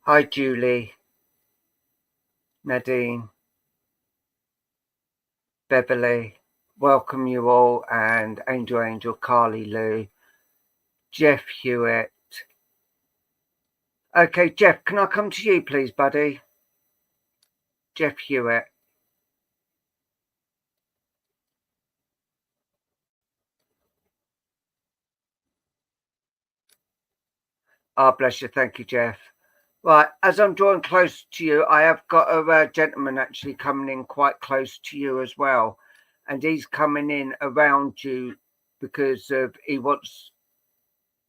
Hi, Julie. Nadine. Beverly. Welcome you all, and Angel, Carly Lou, Jeff Hewitt. Okay, Jeff, can I come to you, please, buddy? Jeff Hewitt. Oh, bless you. Thank you, Jeff. Right, as I'm drawing close to you, I have got a gentleman actually coming in quite close to you as well. And he's coming in around you because he wants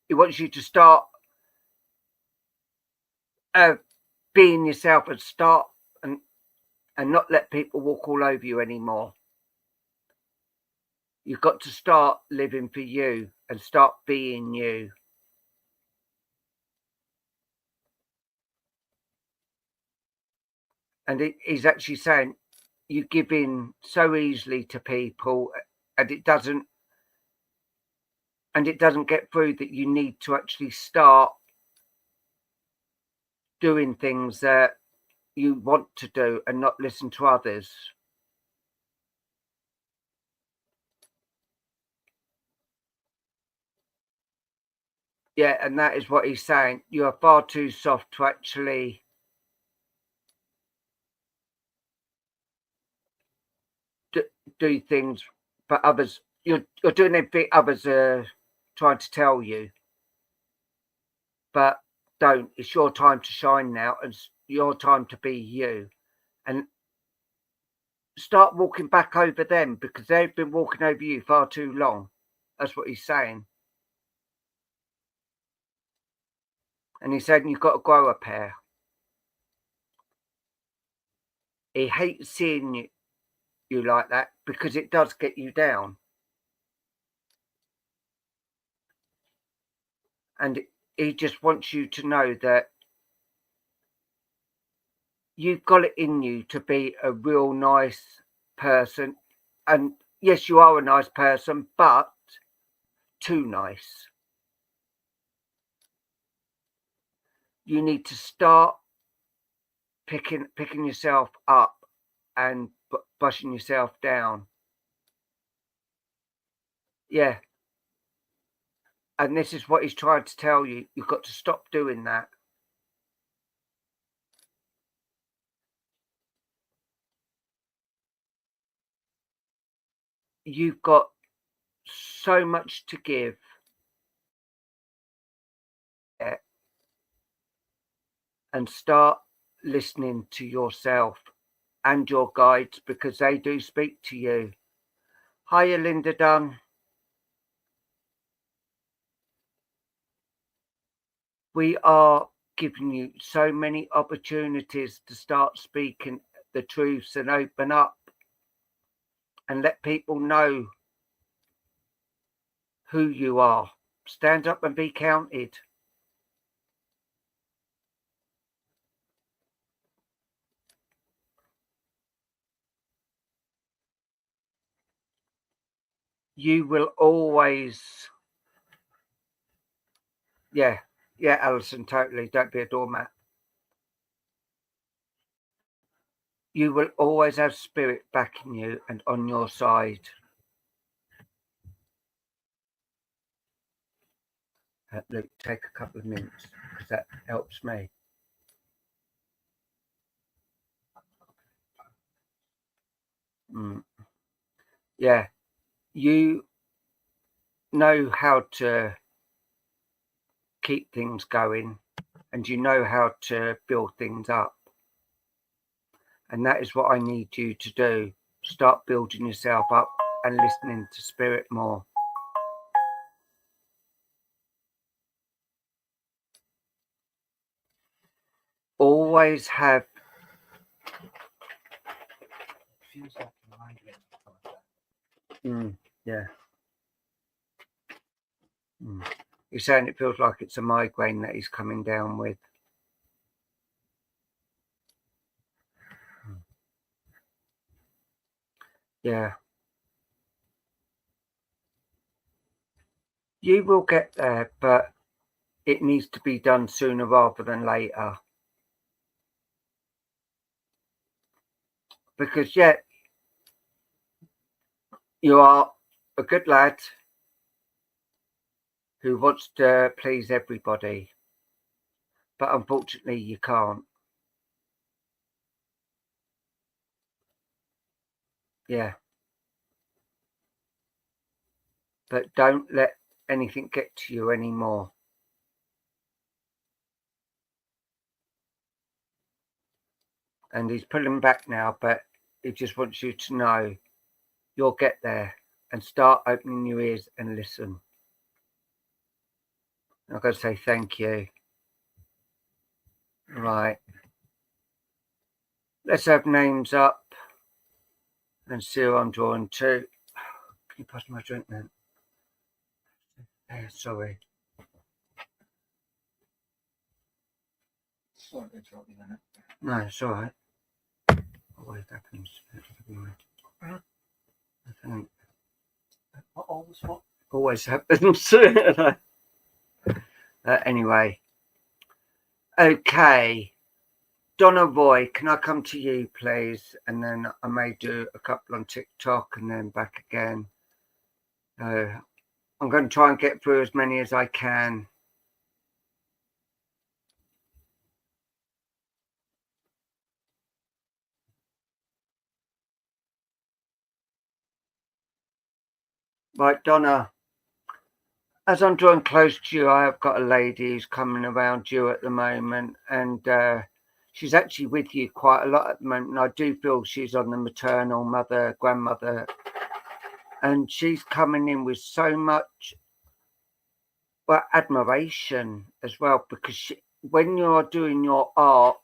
you to start being yourself and start and not let people walk all over you anymore. You've got to start living for you and start being you. And he's actually saying you give in so easily to people, and it doesn't get through that you need to actually start doing things that you want to do and not listen to others. Yeah, and that is what he's saying. You are far too soft to actually do things for others. You're doing everything others are trying to tell you, but don't. It's your time to shine now, and it's your time to be you, and start walking back over them because they've been walking over you far too long. That's what he's saying. And he said you've got to grow a pair. He hates seeing you like that because it does get you down. And he just wants you to know that you've got it in you to be a real nice person. And yes, you are a nice person, but too nice. You need to start picking yourself up and brushing yourself down. Yeah. And this is what he's trying to tell you. You've got to stop doing that. You've got so much to give. And start listening to yourself and your guides, because they do speak to you. Hiya, Linda Dunn. We are giving you so many opportunities to start speaking the truths and open up and let people know who you are. Stand up and be counted. You will always, yeah, Alison, totally. Don't be a doormat. You will always have spirit backing you and on your side. Luke, take a couple of minutes because that helps me. Yeah, you know how to keep things going and you know how to build things up. And that is what I need you to do. Start building yourself up and listening to spirit more. Always have. Feels like a migraine. Yeah. You're saying it feels like it's a migraine that he's coming down with. Yeah. You will get there, but it needs to be done sooner rather than later. Because, yeah, you are a good lad who wants to please everybody, but unfortunately you can't. Yeah. But don't let anything get to you anymore. And he's pulling back now, but he just wants you to know you'll get there, and start opening your ears and listen. I've got to say thank you. Right. Let's have names up and see who I'm drawing to. Can you pass my drink then? Sorry. Sorry to interrupt you then. No, it's all right. Always happens. I think. Always happens. Anyway. Okay. Donna Roy, can I come to you, please? And then I may do a couple on TikTok and then back again. I'm going to try and get through as many as I can. Right, Donna. As I'm drawing close to you, I have got a lady who's coming around you at the moment, and she's actually with you quite a lot at the moment. And I do feel she's on the maternal mother, grandmother, and she's coming in with so much admiration as well, because when you're doing your art,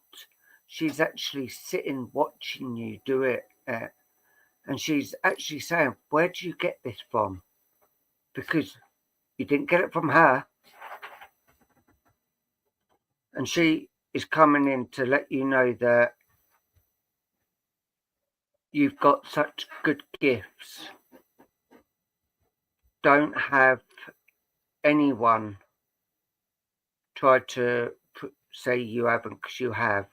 she's actually sitting watching you do it, and she's actually saying, "Where do you get this from?" Because you didn't get it from her. And she is coming in to let you know that you've got such good gifts. Don't have anyone try to say you haven't, because you have.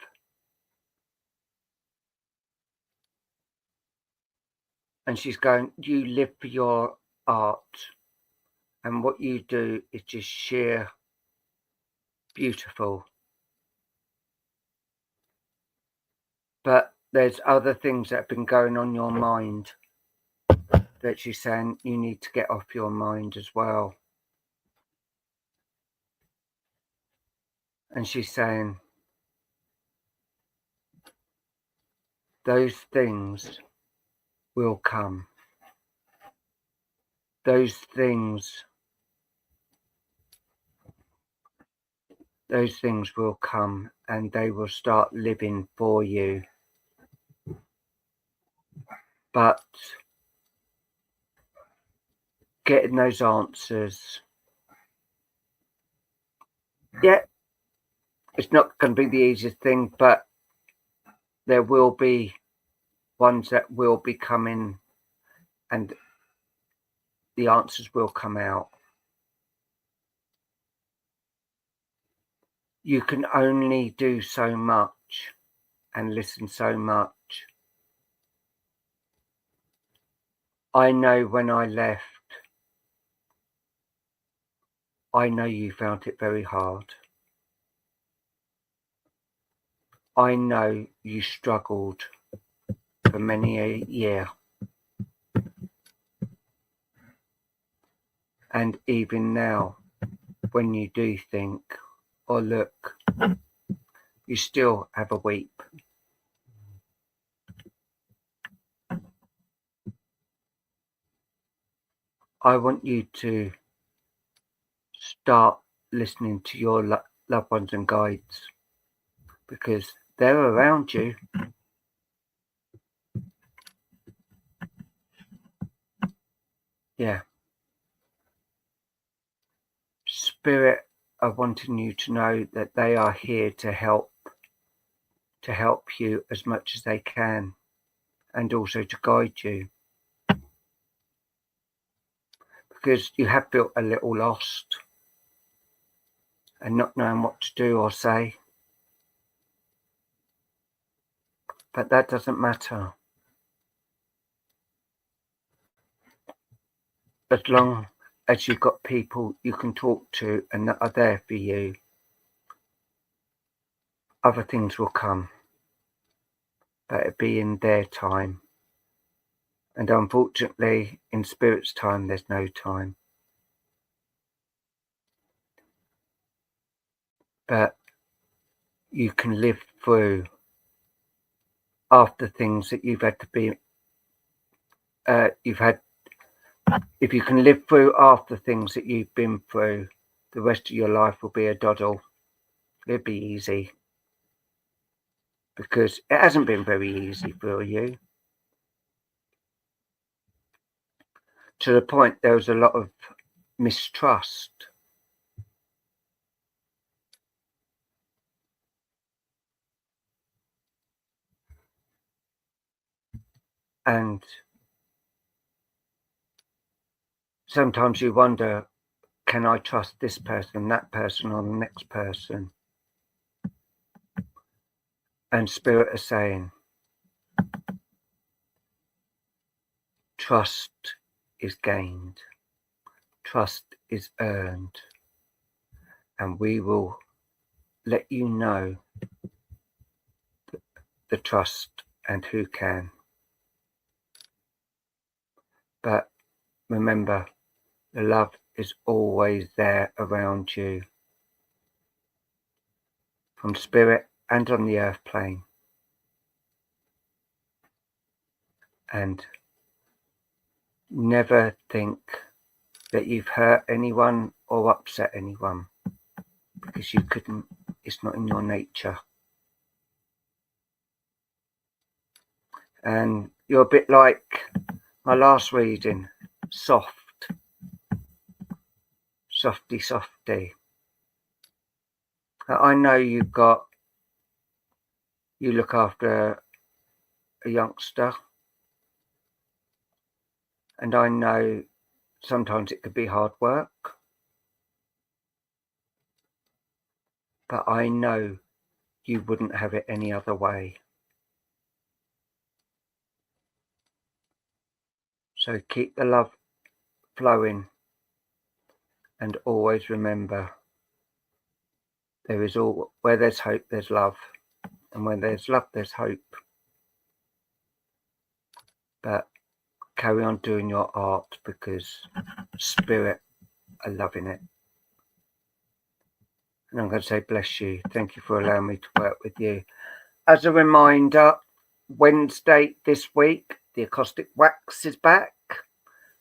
And she's going, you live for your art, and what you do is just sheer beautiful. But there's other things that have been going on your mind that she's saying you need to get off your mind as well. And she's saying those things will come. Those things will come, and they will start living for you. But getting those answers, yeah, it's not going to be the easiest thing, but there will be ones that will be coming, and the answers will come out. You can only do so much and listen so much. I know when I left, I know you found it very hard. I know you struggled for many a year. And even now, when you do think or look, you still have a weep. I want you to start listening to your loved ones and guides, because they're around you. Yeah. Spirit are wanting you to know that they are here to help you as much as they can, and also to guide you. Because you have felt a little lost and not knowing what to do or say. But that doesn't matter. As long as you've got people you can talk to and that are there for you, other things will come. But it'll be in their time. And unfortunately, in Spirit's time, there's no time. But you can live through after things that you've had to be, if you can live through after things that you've been through, the rest of your life will be a doddle. It'll be easy. Because it hasn't been very easy for you. To the point there was a lot of mistrust. And sometimes you wonder, can I trust this person, that person, or the next person? And Spirit is saying, trust is gained, trust is earned, and we will let you know the trust and who can. But remember, the love is always there around you, from Spirit and on the earth plane. And never think that you've hurt anyone or upset anyone, because you couldn't. It's not in your nature. And you're a bit like my last reading, soft, softy, softy. I know you look after a youngster, and I know sometimes it could be hard work, but I know you wouldn't have it any other way. So keep the love flowing, and always remember, where there's hope, there's love, and when there's love, there's hope. But carry on doing your art, because spirit are loving it. And I'm going to say bless you. Thank you for allowing me to work with you. As a reminder, Wednesday this week, the Encaustic Wax is back.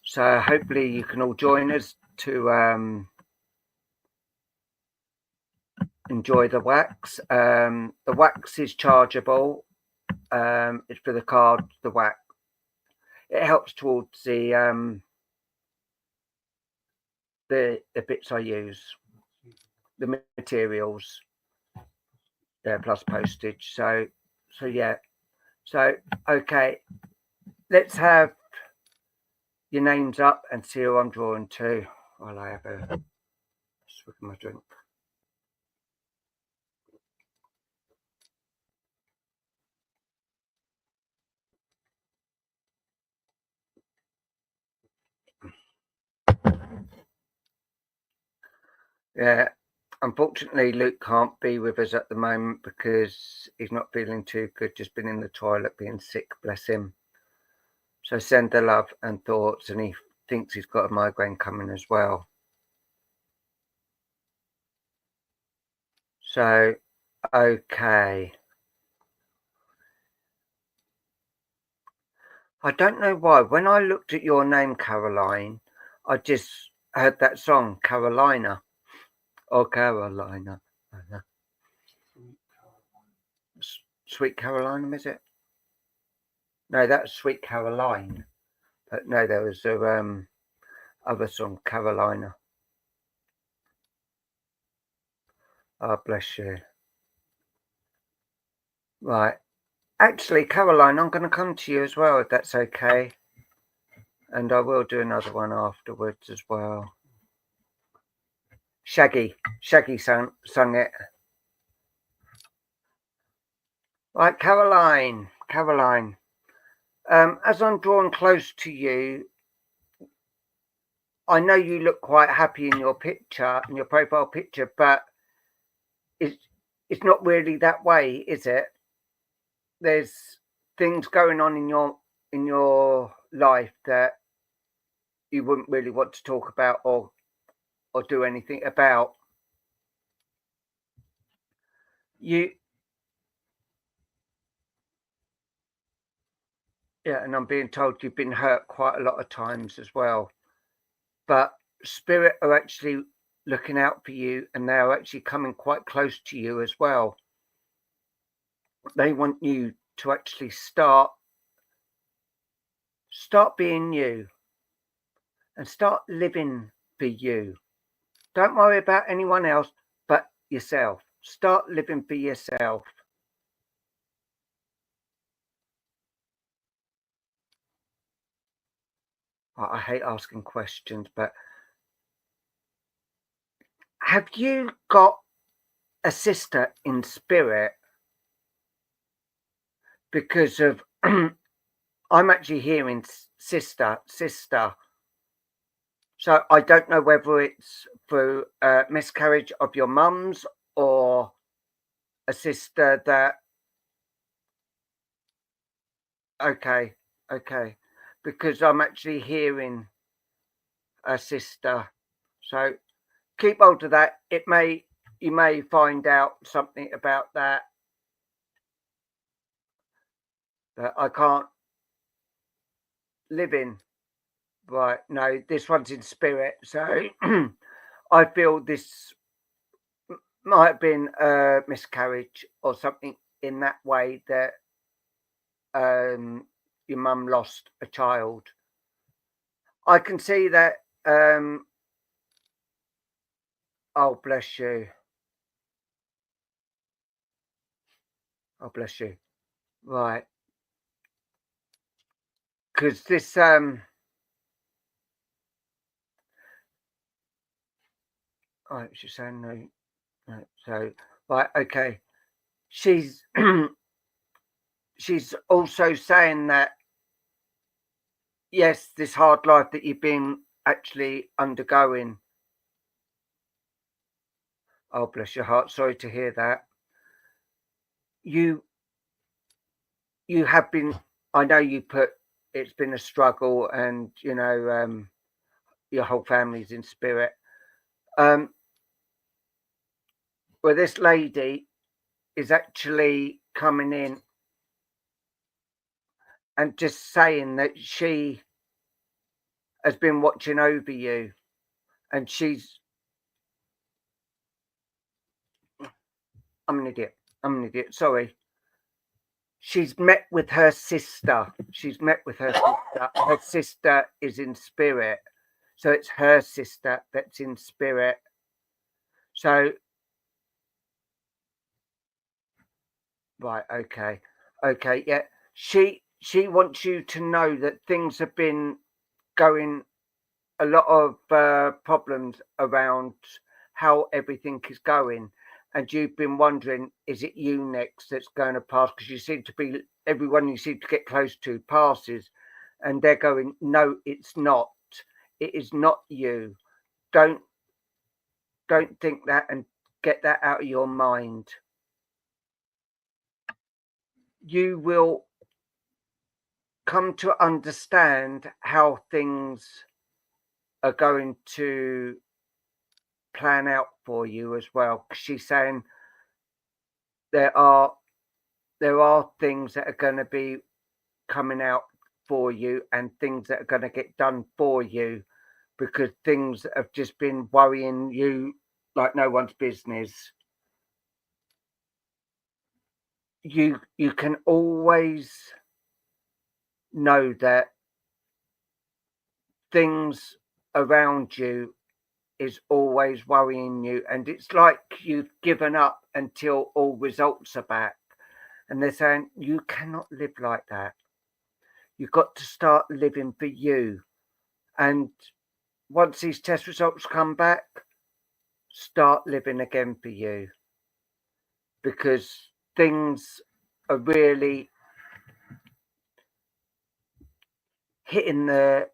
So hopefully you can all join us to enjoy the wax. The wax is chargeable. It's for the card, the wax. It helps towards the bits I use, the materials, plus postage. So yeah. So okay, let's have your names up and see who I'm drawing to while I have a swig of my drink. Yeah, unfortunately, Luke can't be with us at the moment because he's not feeling too good, just been in the toilet being sick, bless him. So send the love and thoughts, and he thinks he's got a migraine coming as well. So, okay. I don't know why. When I looked at your name, Caroline, I just heard that song, Carolina. Oh, Carolina. Sweet Carolina, is it? No, that's Sweet Caroline. But no, there was a other song, Carolina. Oh, bless you. Right. Actually, Caroline, I'm going to come to you as well, if that's okay. And I will do another one afterwards as well. Shaggy sung it. Right, Caroline. As I'm drawn close to you, I know you look quite happy in your picture, in your profile picture, but it's not really that way, is it? There's things going on in your life that you wouldn't really want to talk about or do anything about. Yeah, and I'm being told you've been hurt quite a lot of times as well. But spirit are actually looking out for you, and they're actually coming quite close to you as well. They want you to actually start being you and start living for you. Don't worry about anyone else but yourself. Start living for yourself. I hate asking questions, but have you got a sister in spirit? Because of I'm actually hearing sister. So I don't know whether it's through a miscarriage of your mum's or a sister that. Okay. Because I'm actually hearing a sister. So keep hold of that. You may find out something about that. But I can't live in. Right. No, this one's in spirit. So I feel this might have been a miscarriage or something in that way that your mum lost a child. I can see that. Oh, bless you. Oh, bless you. Right. Because this oh, she's saying no. So right, okay. She's she's also saying that yes, this hard life that you've been actually undergoing. Oh, bless your heart. Sorry to hear that. You have been, I know you put, it's been a struggle, and your whole family's in spirit. Well, this lady is actually coming in and just saying that she has been watching over you, and I'm an idiot. Sorry. She's met with her sister. Her sister is in spirit. So it's her sister that's in spirit. So, right, okay. Okay, yeah. She wants you to know that things have been going, a lot of problems around how everything is going. And you've been wondering, is it you next that's going to pass? Because you seem to be, everyone you seem to get close to passes. And they're going, no, it's not. It is not you. Don't think that, and get that out of your mind. You will come to understand how things are going to plan out for you as well. She's saying there are things that are going to be coming out for you, and things that are going to get done for you, because things have just been worrying you like no one's business. You can always know that things around you is always worrying you, and it's like you've given up until all results are back, and they're saying you cannot live like that. You've got to start living for you, and once these test results come back, start living again for you, because things are really hitting the,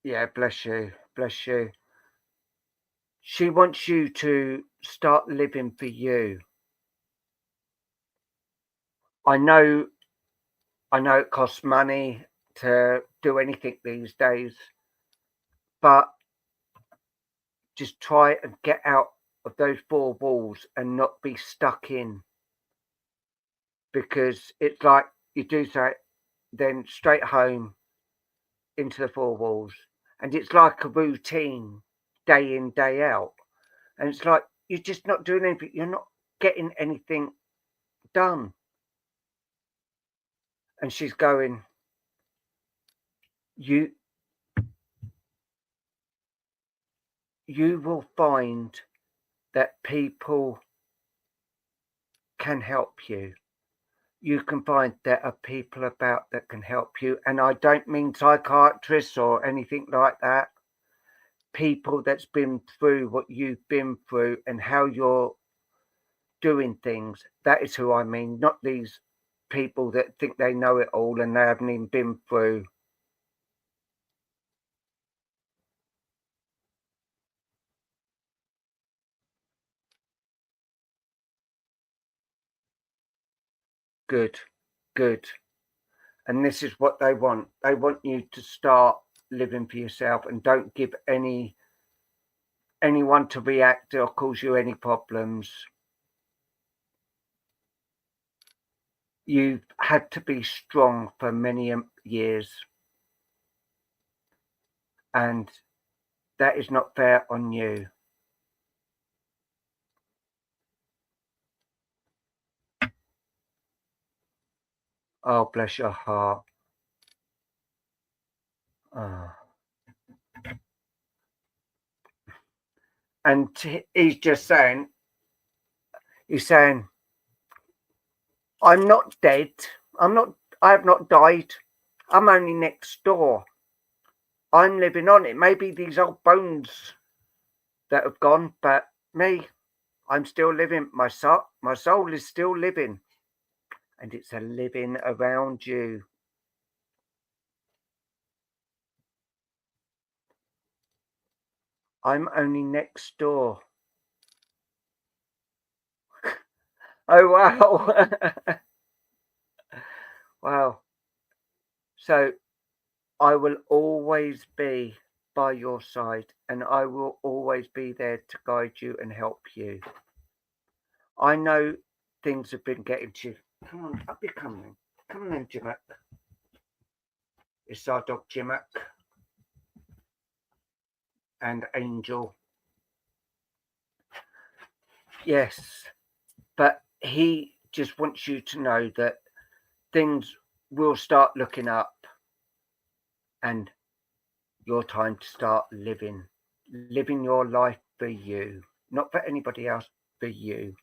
yeah, bless you. She wants you to start living for you. I know it costs money to do anything these days, but just try and get out of those four walls and not be stuck in, because it's like you do that, then straight home into the four walls, and it's like a routine, day in, day out, and it's like you're just not doing anything. You're not getting anything done. And she's going, you will find that people can help you. You can find there are people about that can help you. And I don't mean psychiatrists or anything like that. People that's been through what you've been through and how you're doing things. That is who I mean, not these people that think they know it all and they haven't even been through. Good. And this is what they want. They want you to start living for yourself, and don't give anyone to react or cause you any problems. You've had to be strong for many years, and that is not fair on you. Oh, bless your heart. Oh. And he's just saying, I'm not dead. I have not died. I'm only next door. I'm living on. It may be these old bones that have gone, but me, I'm still living. My soul is still living, and it's a living around you. I'm only next door. Oh, wow. Wow. So I will always be by your side, and I will always be there to guide you and help you. I know things have been getting to you. Come on, up you come then. Come on then, Jimmock. It's our dog Jimmock and Angel. Yes, but he just wants you to know that things will start looking up and your time to start living your life for you, not for anybody else, for you.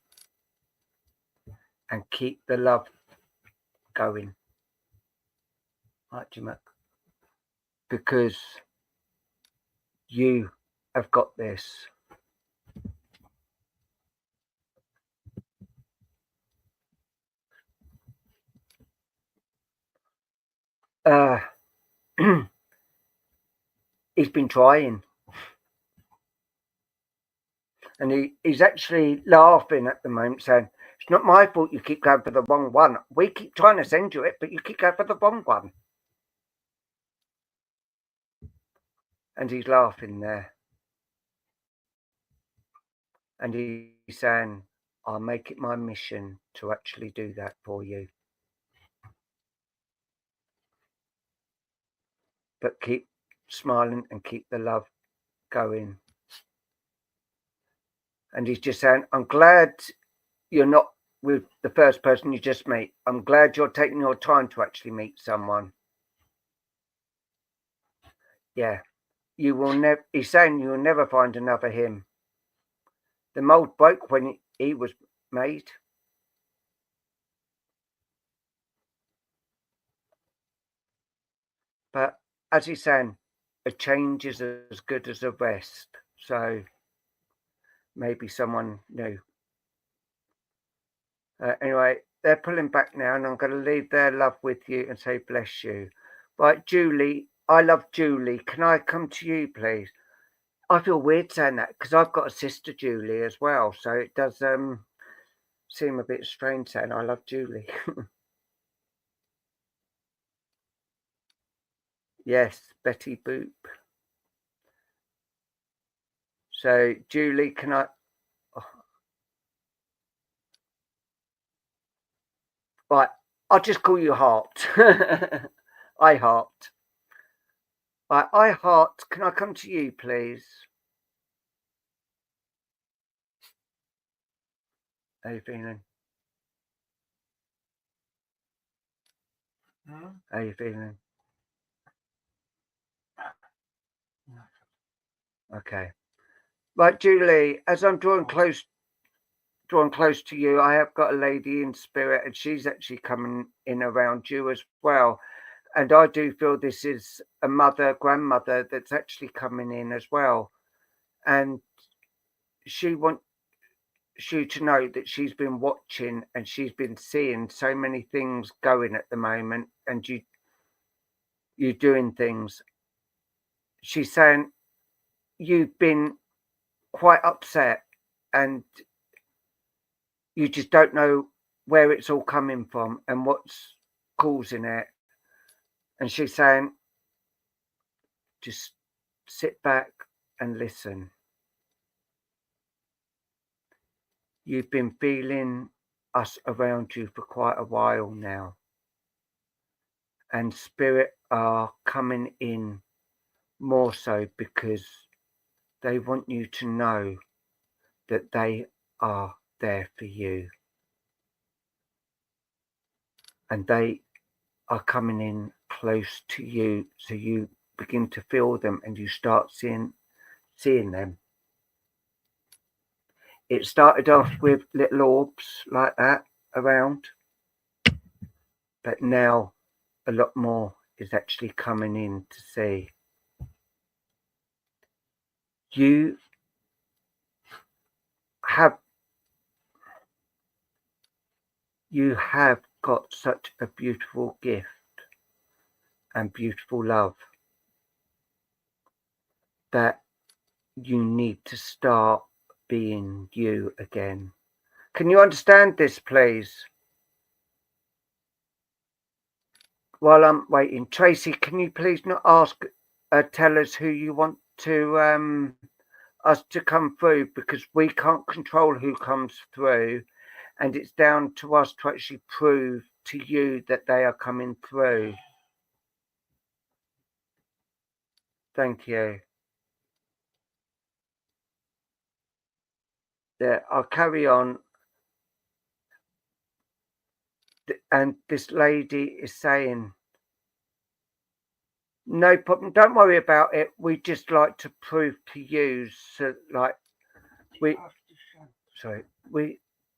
And keep the love going. Right, Jimmock? Because you have got this. He's been trying. And he's actually laughing at the moment, saying, it's not my fault you keep going for the wrong one. We keep trying to send you it, but you keep going for the wrong one. And he's laughing there. And he's saying, I'll make it my mission to actually do that for you. But keep smiling and keep the love going. And he's just saying, I'm glad you're not with the first person you just meet. I'm glad you're taking your time to actually meet someone. Yeah, you will never, he's saying you will never find another him. The mold broke when he was made. But as he's saying, a change is as good as a rest. So maybe someone new. Anyway, they're pulling back now, and I'm going to leave their love with you and say bless you. Right, Julie, I love Julie. Can I come to you, please? I feel weird saying that because I've got a sister, Julie, as well. So it does seem a bit strange saying I love Julie. Yes, Betty Boop. So, Julie, can I... Oh. Right, I'll just call you Heart. I Heart. Right, I Heart, can I come to you, please? How you feeling? How you feeling? Okay. Right, Julie, as I'm drawing close to you, I have got a lady in spirit, and she's actually coming in around you as well. And I do feel this is a grandmother that's actually coming in as well. And she wants you to know that she's been watching and she's been seeing so many things going at the moment, and you doing things. She's saying you've been quite upset and you just don't know where it's all coming from and what's causing it. And she's saying, just sit back and listen. You've been feeling us around you for quite a while now. And spirit are coming in more so because they want you to know that they are there for you. And they are coming in close to you, so you begin to feel them and you start seeing them. It started off with little orbs like that around, but now a lot more is actually coming in to see. You have got such a beautiful gift and beautiful love that you need to start being you again. Can you understand this, please? While I'm waiting, Tracy, can you please not tell us who you want to us to come through, because we can't control who comes through, and it's down to us to actually prove to you that they are coming through. Thank you. There, I'll carry on. And this lady is saying, no problem, don't worry about it. We just like to prove to you, so like we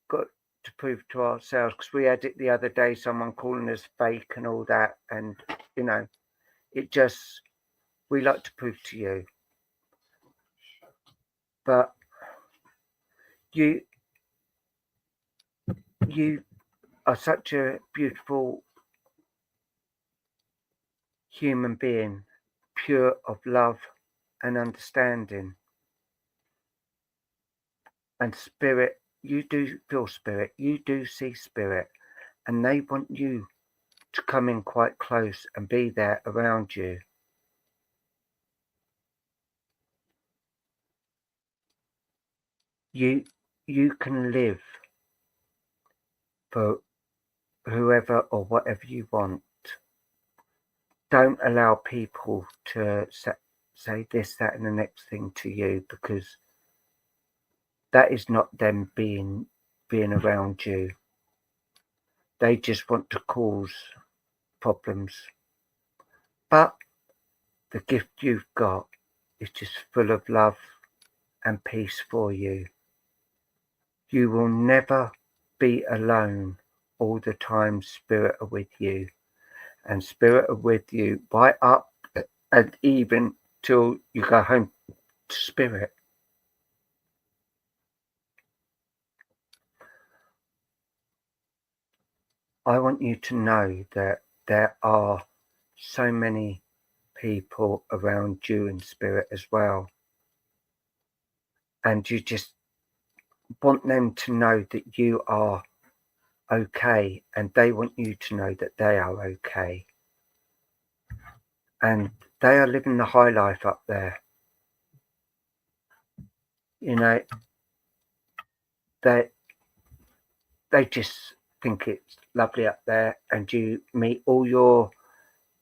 got to prove to ourselves, because we had it the other day, someone calling us fake and all that, and you know, it just, we like to prove to you. But you are such a beautiful human being, pure of love and understanding and spirit. You do feel spirit, you do see spirit, and they want you to come in quite close and be there around you. You can live for whoever or whatever you want. Don't allow people to say this, that, and the next thing to you, because that is not them being around you. They just want to cause problems. But the gift you've got is just full of love and peace for you. You will never be alone. All the time spirit are with you, and spirit are with you right up and even till you go home to spirit. I want you to know that there are so many people around you in spirit as well, and you just want them to know that you are okay, and they want you to know that they are okay, and they are living the high life up there. You know, they just think it's lovely up there, and you meet all your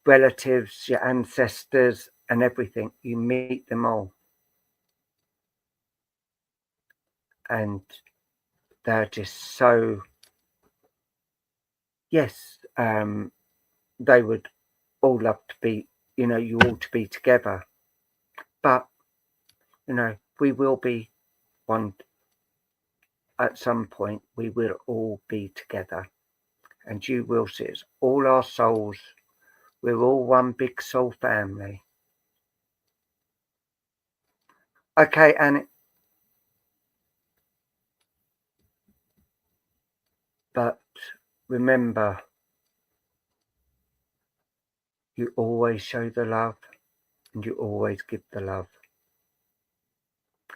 relatives, your ancestors and everything. You meet them all, and they're just so, yes, they would all love to be, you know, you all to be together. But, you know, we will be one, at some point we will all be together, and you will see it's all our souls. We're all one big soul family. Okay, and but remember, you always show the love, and you always give the love.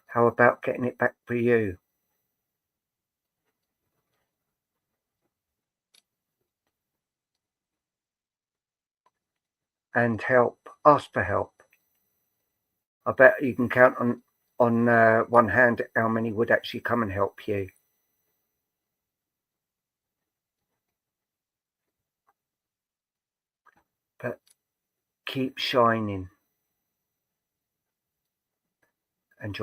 How about getting it back for you? And help, ask for help. I bet you can count on one hand how many would actually come and help you. But keep shining, and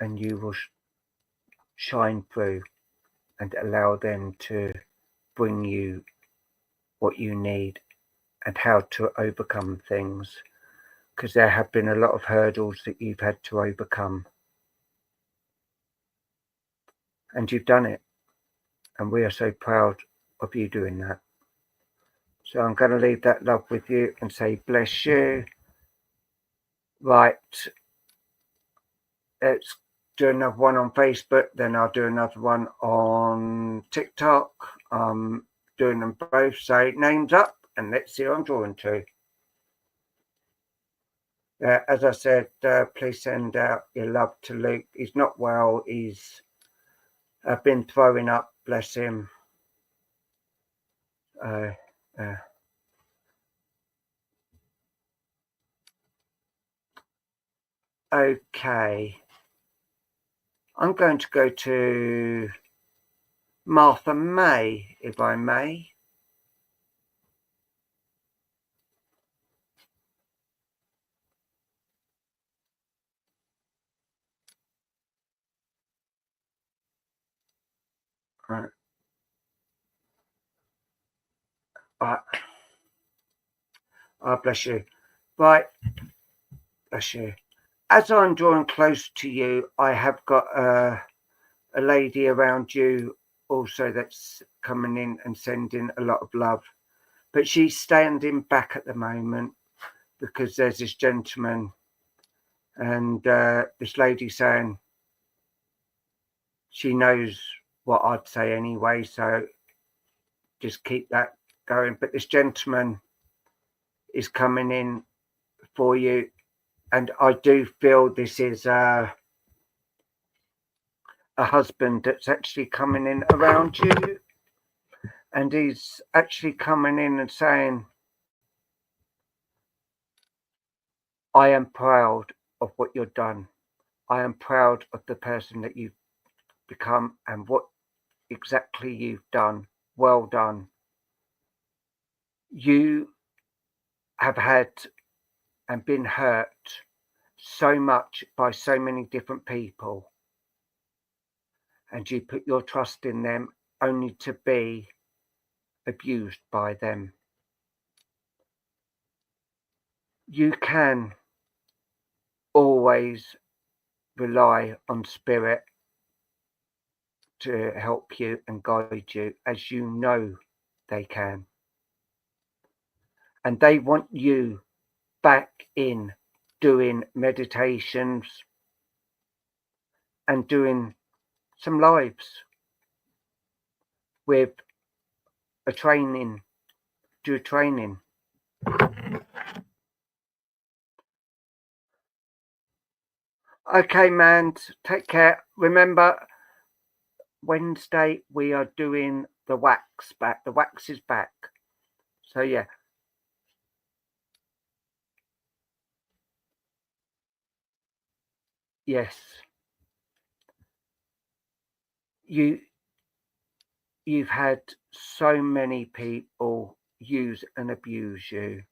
and you will shine through, and allow them to bring you what you need and how to overcome things, because there have been a lot of hurdles that you've had to overcome, and you've done it, and we are so proud of you doing that. So I'm going to leave that love with you and say bless you. Right, let's do another one on Facebook, then I'll do another one on TikTok. Doing them both, so names up, and let's see who I'm drawing to. As I said, please send out your love to Luke. He's not well. He's been throwing up, bless him. Okay. I'm going to go to Martha May, if I may. Right. Oh, bless you. Right. Bless you. As I'm drawing close to you, I have got a lady around you also that's coming in and sending a lot of love. But she's standing back at the moment because there's this gentleman and this lady saying she knows what I'd say anyway, so just keep that going. But this gentleman is coming in for you, and I do feel this is a husband that's actually coming in around you, and he's actually coming in and saying, I am proud of what you've done. I am proud of the person that you've become and what exactly you've done. Well done. You have had and been hurt so much by so many different people, and you put your trust in them only to be abused by them. You can always rely on spirit to help you and guide you, as you know they can. And they want you back in doing meditations and doing some lives with a training. Do a training. Okay, man, take care. Remember, Wednesday we are doing the wax back. The wax is back. So yeah. Yes. You've had so many people use and abuse you.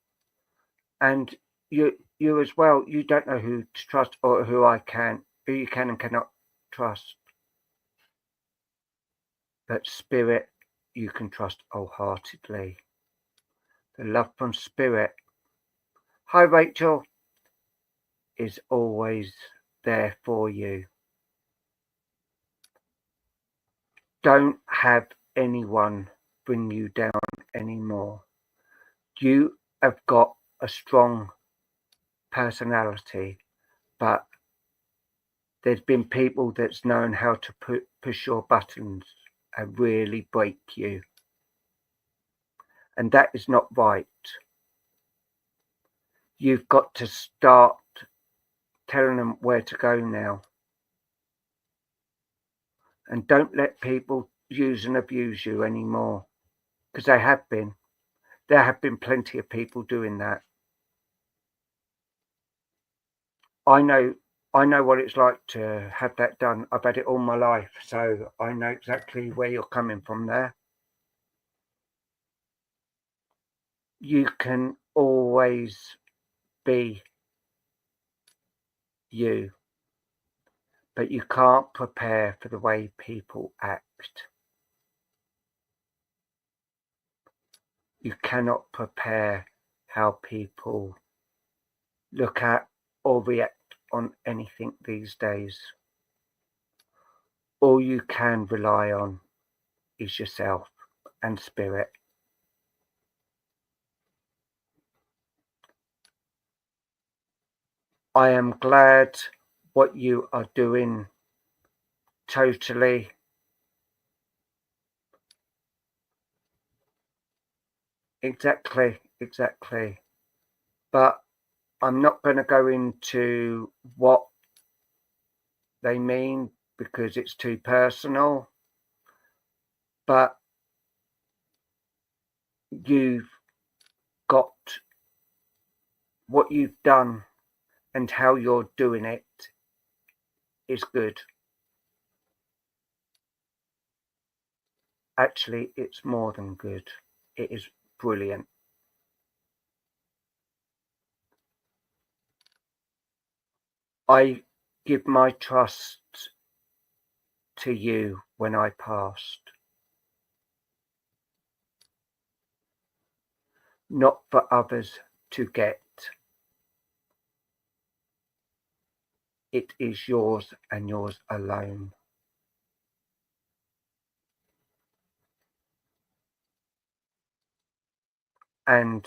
And you as well, you don't know who to trust or who you can and cannot trust. But spirit, you can trust wholeheartedly. The love from spirit, hi Rachel, is always there for you. Don't have anyone bring you down anymore. You have got a strong personality, but there's been people that's known how to push your buttons and really break you. And that is not right. You've got to start telling them where to go now. And don't let people use and abuse you anymore, because they have been. There have been plenty of people doing that. I know what it's like to have that done. I've had it all my life, so I know exactly where you're coming from there. You can always be you, but you can't prepare for the way people act. You cannot prepare how people look at or react on anything these days. All you can rely on is yourself and spirit. I am glad what you are doing, totally. Exactly. But I'm not going to go into what they mean because it's too personal, but you've got what you've done and how you're doing it is good. Actually, it's more than good. It is brilliant. I give my trust to you when I passed. Not for others to get. It is yours and yours alone. And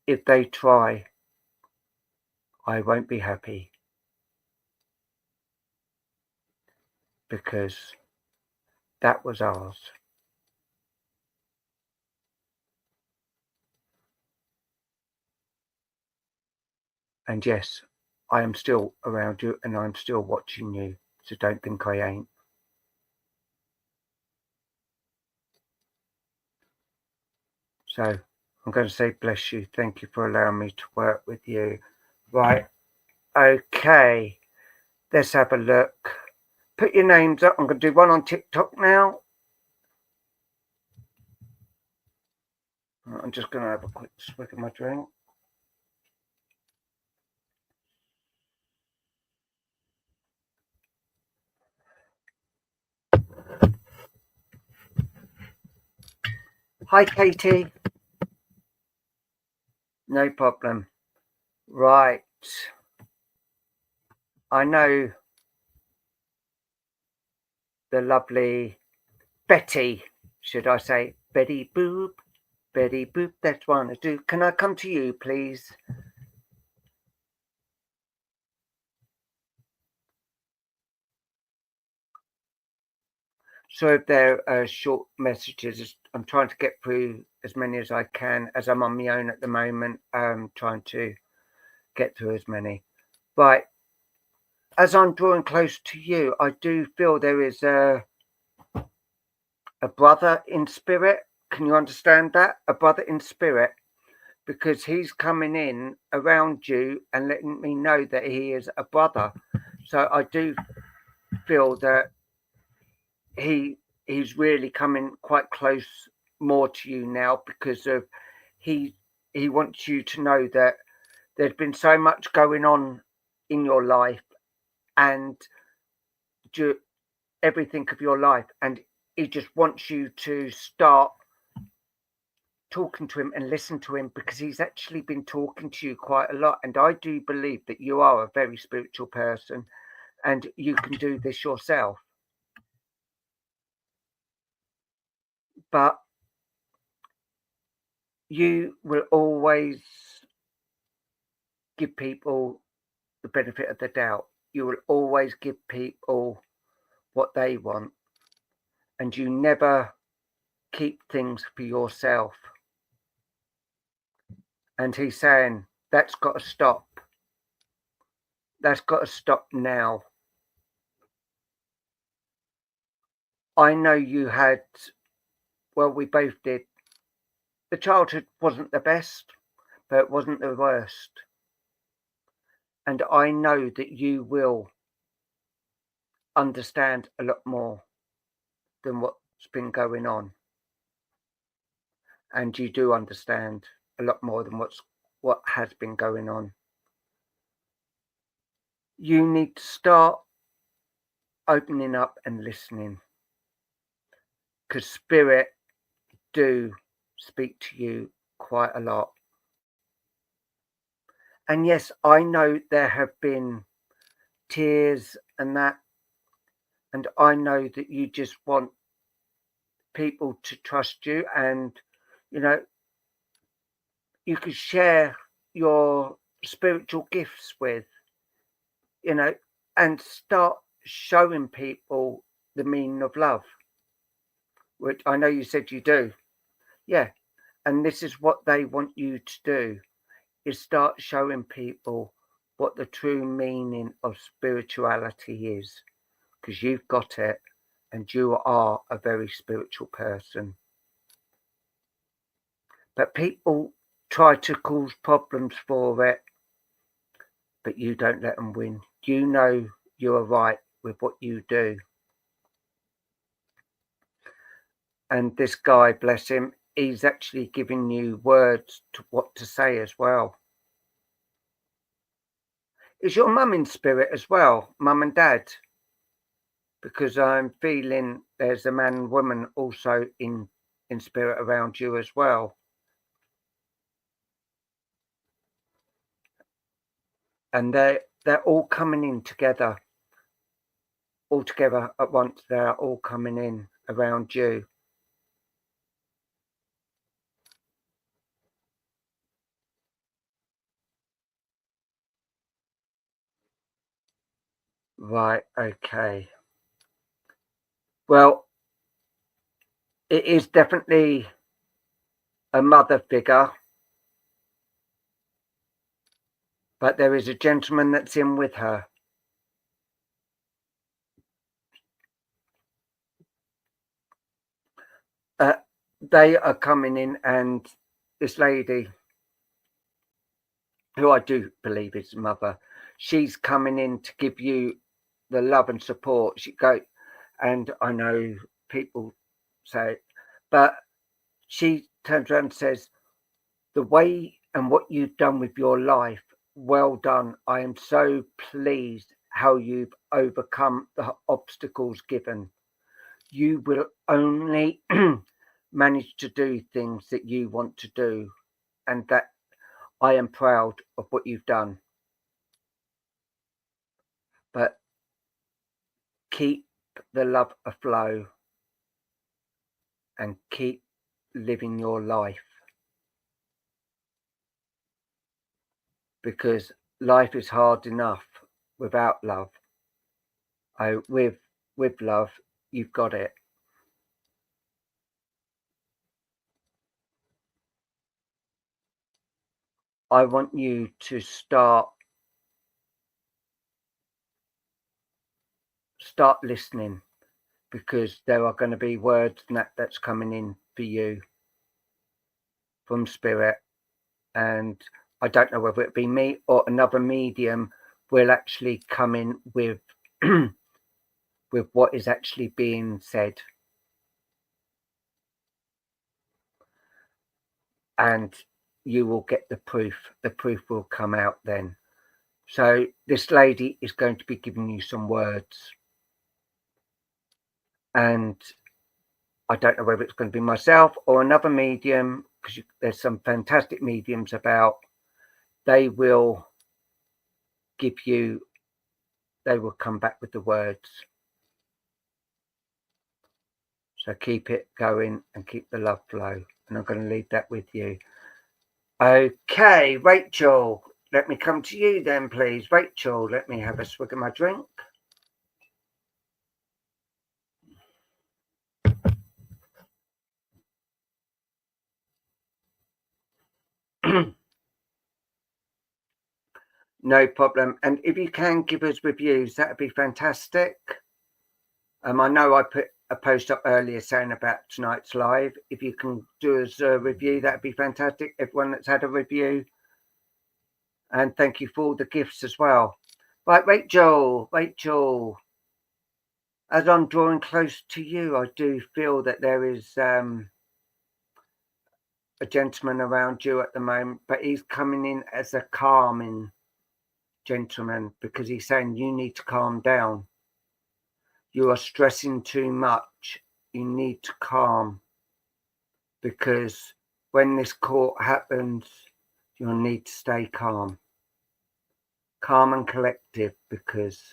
if they try, I won't be happy. Because that was ours. And yes, I am still around you and I'm still watching you, so don't think I ain't. So I'm going to say bless you. Thank you for allowing me to work with you. Right, okay, let's have a look. Put your names up. I'm going to do one on TikTok now. I'm just going to have a quick swig of my drink. Hi, Katie. No problem. Right. I know the lovely Betty, should I say, Betty Boop? Betty Boop, that's what I do. Can I come to you, please? So if there are short messages, I'm trying to get through as many as I can, as I'm on my own at the moment. I'm trying to get through as many. Right. As I'm drawing close to you, I do feel there is a brother in spirit. Can you understand that? A brother in spirit. Because he's coming in around you and letting me know that he is a brother. So I do feel that he's really coming quite close more to you now because of he wants you to know that there's been so much going on in your life and everything of your life, and he just wants you to start talking to him and listen to him because he's actually been talking to you quite a lot. And I do believe that you are a very spiritual person and you can do this yourself. But you will always give people the benefit of the doubt. You will always give people what they want. And you never keep things for yourself. And he's saying, that's got to stop. That's got to stop now. I know you had, well, we both did. The childhood wasn't the best, but it wasn't the worst. And I know that you will understand a lot more than what's been going on. And you do understand a lot more than what has been going on. You need to start opening up and listening, because spirit do speak to you quite a lot. And yes, I know there have been tears and that, and I know that you just want people to trust you, and you know, you could share your spiritual gifts with, you know, and start showing people the meaning of love, which I know you said you do. Yeah. And this is what they want you to do, is start showing people what the true meaning of spirituality is, because you've got it and you are a very spiritual person. But people try to cause problems for it, but you don't let them win. You know you are right with what you do. And this guy, bless him, he's actually giving you words to what to say as well. Is your mum in spirit as well, mum and dad? Because I'm feeling there's a man and woman also in spirit around you as well. And they're all coming in together. All together at once, they're all coming in around you. Right, okay. Well, it is definitely a mother figure, but there is a gentleman that's in with her. They are coming in, and this lady, who I do believe is mother, she's coming in to give you the love and support. She go, and I know people say, but she turns around and says, the way and what you've done with your life, well done. I am so pleased how you've overcome the obstacles given. You will only manage to do things that you want to do, and that I am proud of what you've done. But keep the love aflow and keep living your life, because life is hard enough without love. With love, you've got it. I want you to start listening, because there are going to be words that's coming in for you from spirit, and I don't know whether it be me or another medium will actually come in with with what is actually being said, and you will get the proof. The proof will come out then. So this lady is going to be giving you some words, and I don't know whether it's going to be myself or another medium, because there's some fantastic mediums about. They will come back with the words. So keep it going and keep the love flow. And I'm going to leave that with you. Okay, Rachel, let me come to you then, please. Rachel, let me have a swig of my drink. No problem. And if you can give us reviews, that would be fantastic. I know I put a post up earlier saying about tonight's live. If you can do us a review, that'd be fantastic. Everyone that's had a review. And thank you for all the gifts as well. Right, Rachel, as I'm drawing close to you, I do feel that there is a gentleman around you at the moment, but he's coming in as a calming gentleman, because he's saying you need to calm down. You are stressing too much. You need to calm, because when this court happens, you'll need to stay calm and collective, because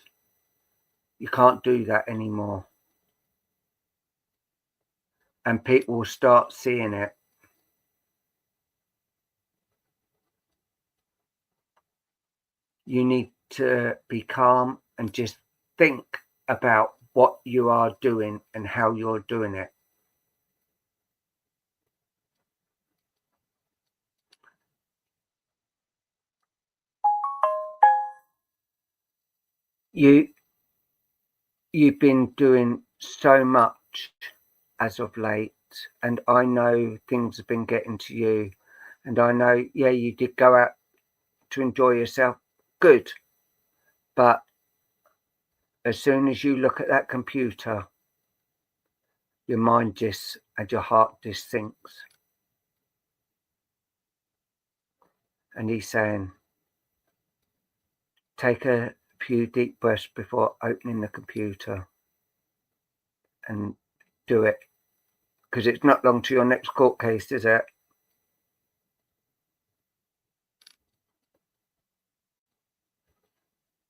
you can't do that anymore. And people will start seeing it. You need to be calm and just think about what you are doing and how you're doing it. You've been doing so much as of late, and I know things have been getting to you, and I know, yeah, you did go out to enjoy yourself. Good. But as soon as you look at that computer, your mind just and your heart just sinks. And he's saying, take a few deep breaths before opening the computer and do it. Because it's not long to your next court case, is it?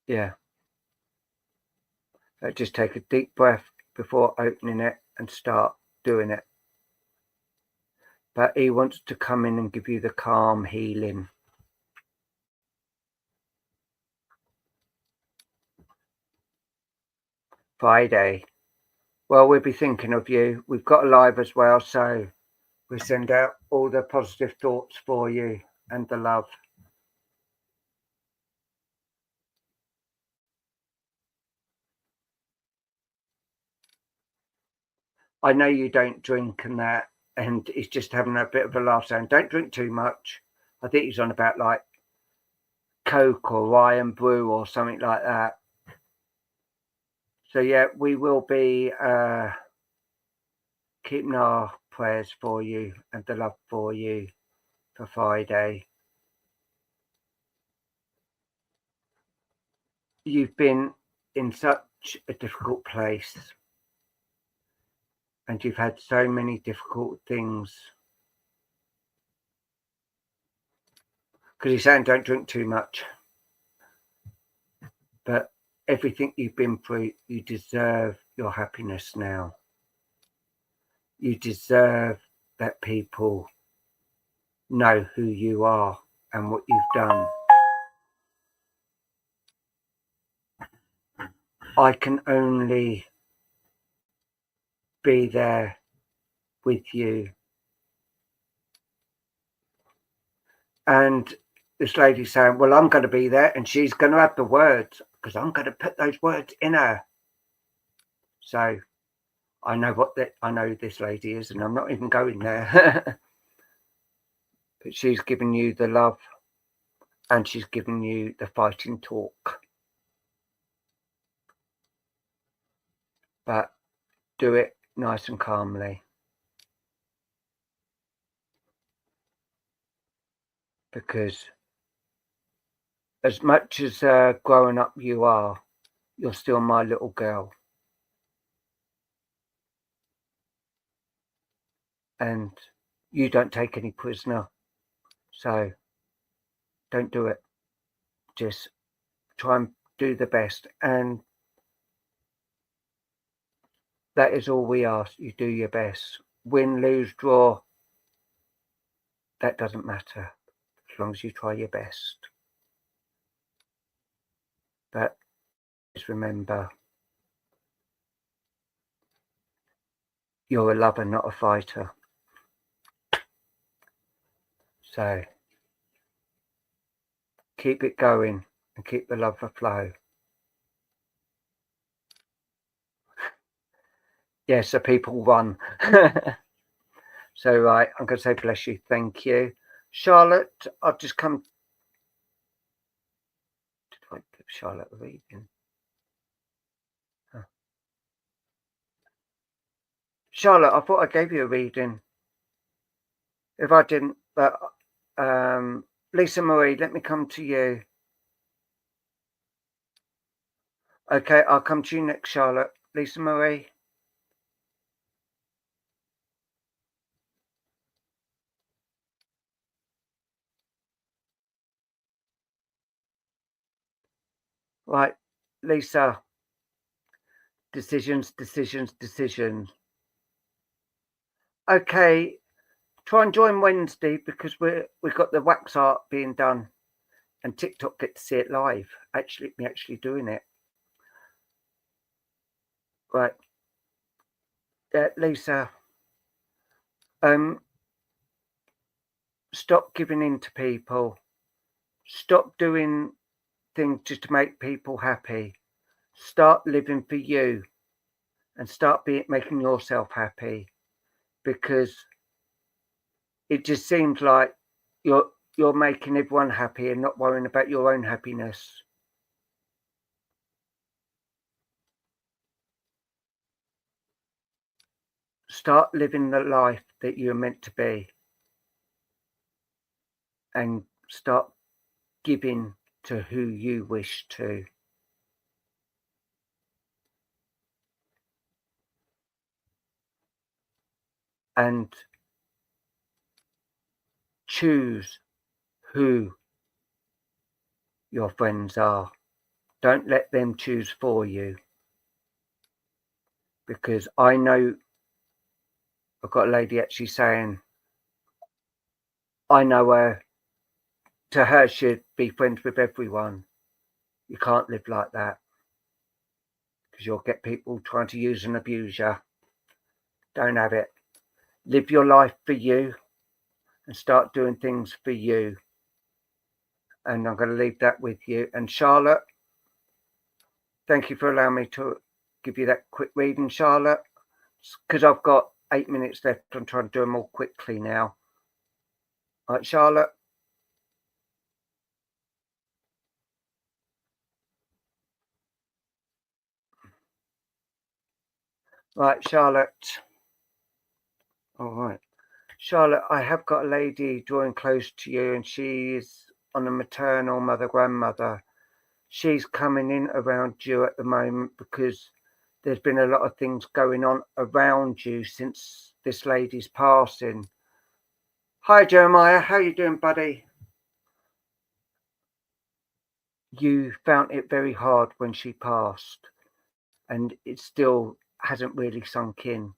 Yeah. So just take a deep breath before opening it and start doing it. But he wants to come in and give you the calm healing. Friday. Well, we'll be thinking of you. We've got a live as well, so we send out all the positive thoughts for you and the love. I know you don't drink and that, and he's just having a bit of a laugh saying, don't drink too much. I think he's on about like Coke or rye and brew or something like that. So yeah, we will be keeping our prayers for you and the love for you for Friday. You've been in such a difficult place, and you've had so many difficult things. Because he's saying don't drink too much. But everything you've been through, you deserve your happiness now. You deserve that people know who you are and what you've done. I can only be there with you. And this lady's saying, well, I'm going to be there and she's going to have the words because I'm going to put those words in her. So I know I know this lady is, and I'm not even going there. But she's giving you the love and she's giving you the fighting talk. But do it nice and calmly. Because as much as growing up you are, you're still my little girl. And you don't take any prisoner. So don't do it. Just try and do the best. And that is all we ask. You do your best. Win, lose, draw. That doesn't matter. As long as you try your best. But just remember, you're a lover, not a fighter. So keep it going and keep the love flow. Yes, the people won. So right, I'm going to say bless you. Thank you. Charlotte, I've just come. Did I give Charlotte a reading? Charlotte, I thought I gave you a reading. If I didn't, but Lisa Marie, let me come to you. Okay, I'll come to you next, Charlotte. Lisa Marie. Right, Lisa. Decisions. Okay, try and join Wednesday because we've got the wax art being done, and TikTok get to see it live. Me actually doing it. Right, Lisa. Stop giving in to people. Stop doing things just to make people happy. Start living for you and start making yourself happy, because it just seems like you're making everyone happy and not worrying about your own happiness. Start living the life that you're meant to be and start giving to who you wish to. And choose who your friends are. Don't let them choose for you. Because I know I've got a lady actually saying, I know her, to her she'd be friends with everyone. You can't live like that, because you'll get people trying to use and abuse you. Don't have it. Live your life for you and start doing things for you. And I'm going to leave that with you. And Charlotte, thank you for allowing me to give you that quick reading, Charlotte, because I've got 8 minutes left. I'm trying to do them all quickly now. All right, Charlotte. Right, Charlotte. All right. Charlotte, I have got a lady drawing close to you, and she's on a maternal grandmother. She's coming in around you at the moment because there's been a lot of things going on around you since this lady's passing. Hi, Jeremiah. How you doing, buddy? You found it very hard when she passed, and it still hasn't really sunk in.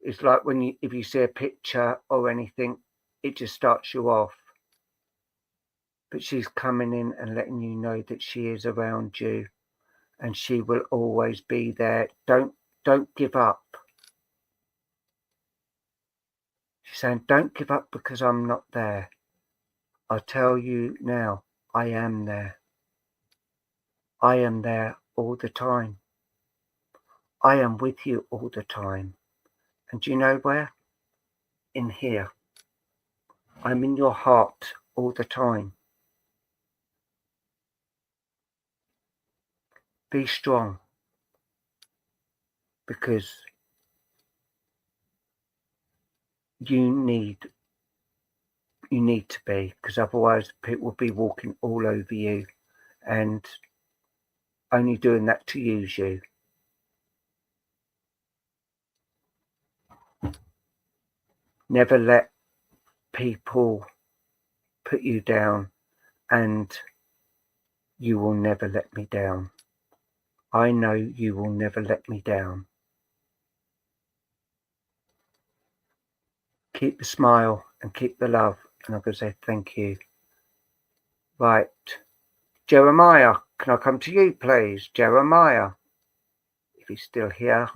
It's like if you see a picture or anything, it just starts you off. But she's coming in and letting you know that she is around you and she will always be there. Don't give up. She's saying, don't give up because I'm not there. I tell you now, I am there. I am there all the time. I am with you all the time. And do you know where? In here. I'm in your heart all the time. Be strong, because you need to be, because otherwise people will be walking all over you and only doing that to use you. Never let people put you down, and you will never let me down. I know you will never let me down. Keep the smile and keep the love, and I'm going to say thank you. Right. Jeremiah, can I come to you, please? Jeremiah, if he's still here.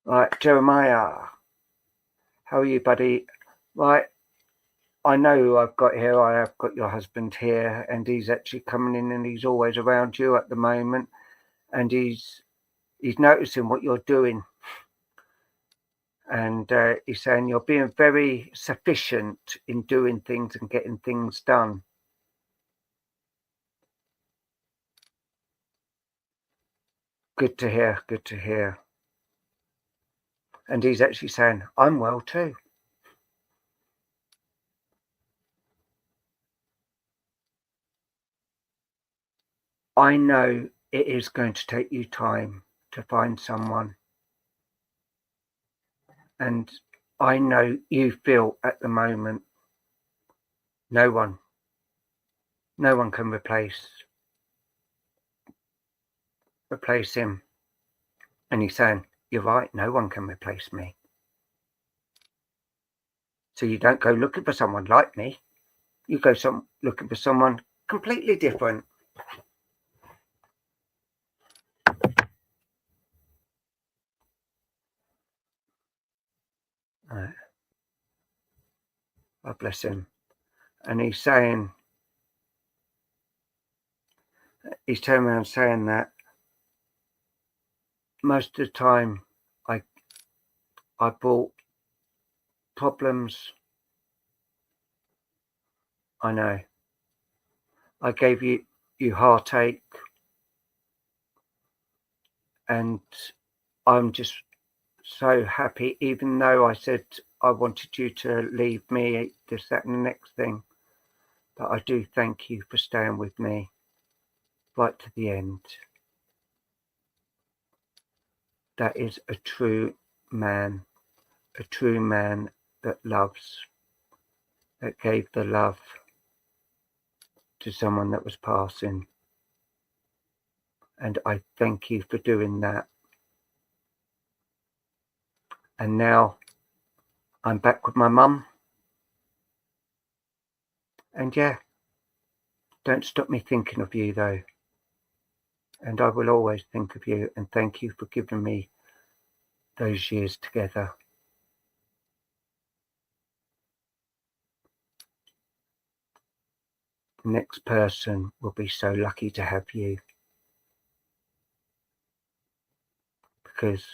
Right, Jeremiah, how are you, buddy? Right, I know who I've got here. I have got your husband here, and he's actually coming in, and he's always around you at the moment, and he's noticing what you're doing, and he's saying you're being very sufficient in doing things and getting things done. Good to hear, good to hear. And he's actually saying, I'm well too. I know it is going to take you time to find someone. And I know you feel at the moment no one can replace him. And he's saying, you're right, no one can replace me. So you don't go looking for someone like me. You go looking for someone completely different. Right. God bless him. And he's saying, he's turning around saying that most of the time I brought problems. I know. I gave you heartache, and I'm just so happy, even though I said I wanted you to leave me, this, that, and the next thing. But I do thank you for staying with me right to the end. That is a true man that loves, that gave the love to someone that was passing. And I thank you for doing that. And now I'm back with my mum. And yeah, don't stop me thinking of you though. And I will always think of you, and thank you for giving me those years together. The next person will be so lucky to have you, because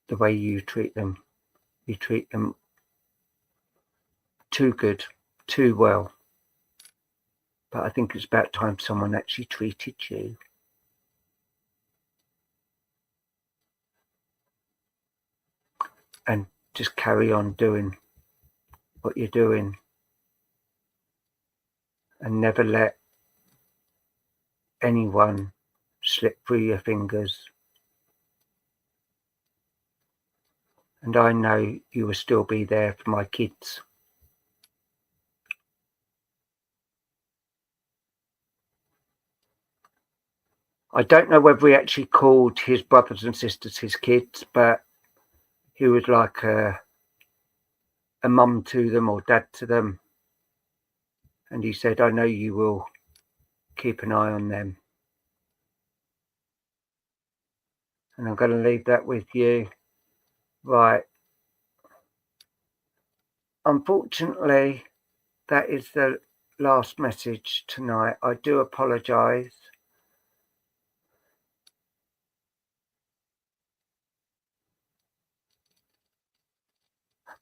the way you treat them too good, too well. But I think it's about time someone actually treated you. And just carry on doing what you're doing, and never let anyone slip through your fingers. And I know you will still be there for my kids. I don't know whether he actually called his brothers and sisters his kids, but he was like a mum to them or dad to them. And he said, I know you will keep an eye on them. And I'm going to leave that with you. Right. Unfortunately, that is the last message tonight. I do apologise.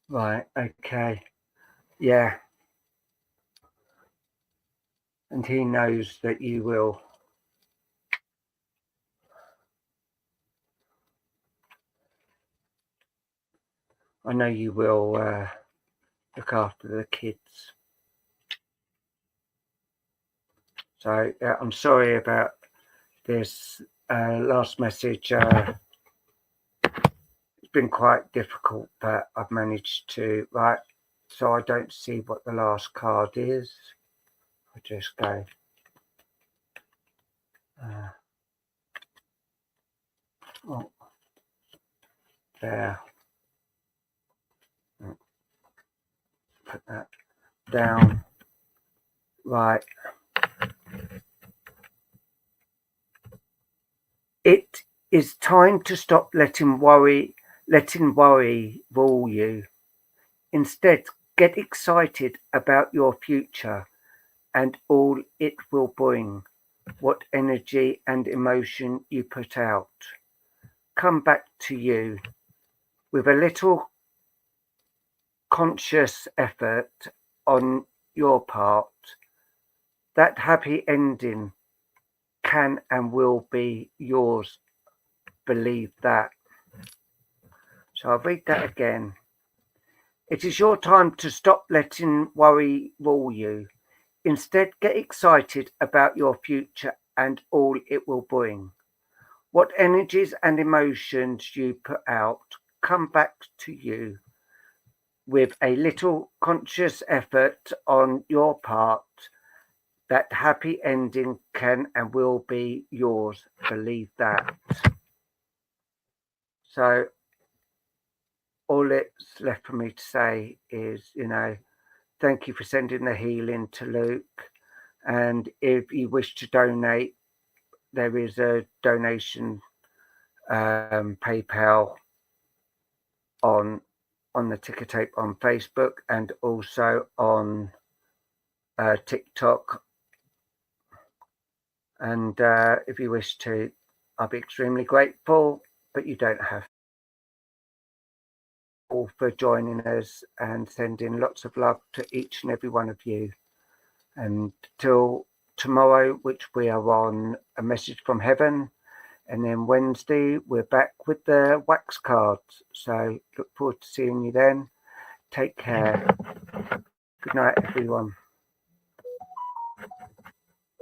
Right, okay. Yeah. And he knows that you will. I know you will look after the kids. So I'm sorry about this last message. It's been quite difficult, but I've managed to. Right, so I don't see what the last card is. I'll just go. Oh, there. Put that down. Right. It is time to stop letting worry rule you. Instead, get excited about your future and all it will bring, what energy and emotion you put out. Come back to you with a little conscious effort on your part. That happy ending can and will be yours. Believe that. So I'll read that again. It is your time to stop letting worry rule you. Instead, get excited about your future and all it will bring. What energies and emotions you put out come back to you with a little conscious effort on your part. That happy ending can and will be yours. Believe that. So all it's left for me to say is, thank you for sending the healing to Luke. And if you wish to donate, there is a donation PayPal on the Ticker Tape on Facebook and also on TikTok. And if you wish to, I'll be extremely grateful, but you don't have all for joining us, and sending lots of love to each and every one of you. And till tomorrow, which we are on A Message from Heaven, and then Wednesday we're back with the wax cards. So look forward to seeing you then. Take care. Good night, everyone.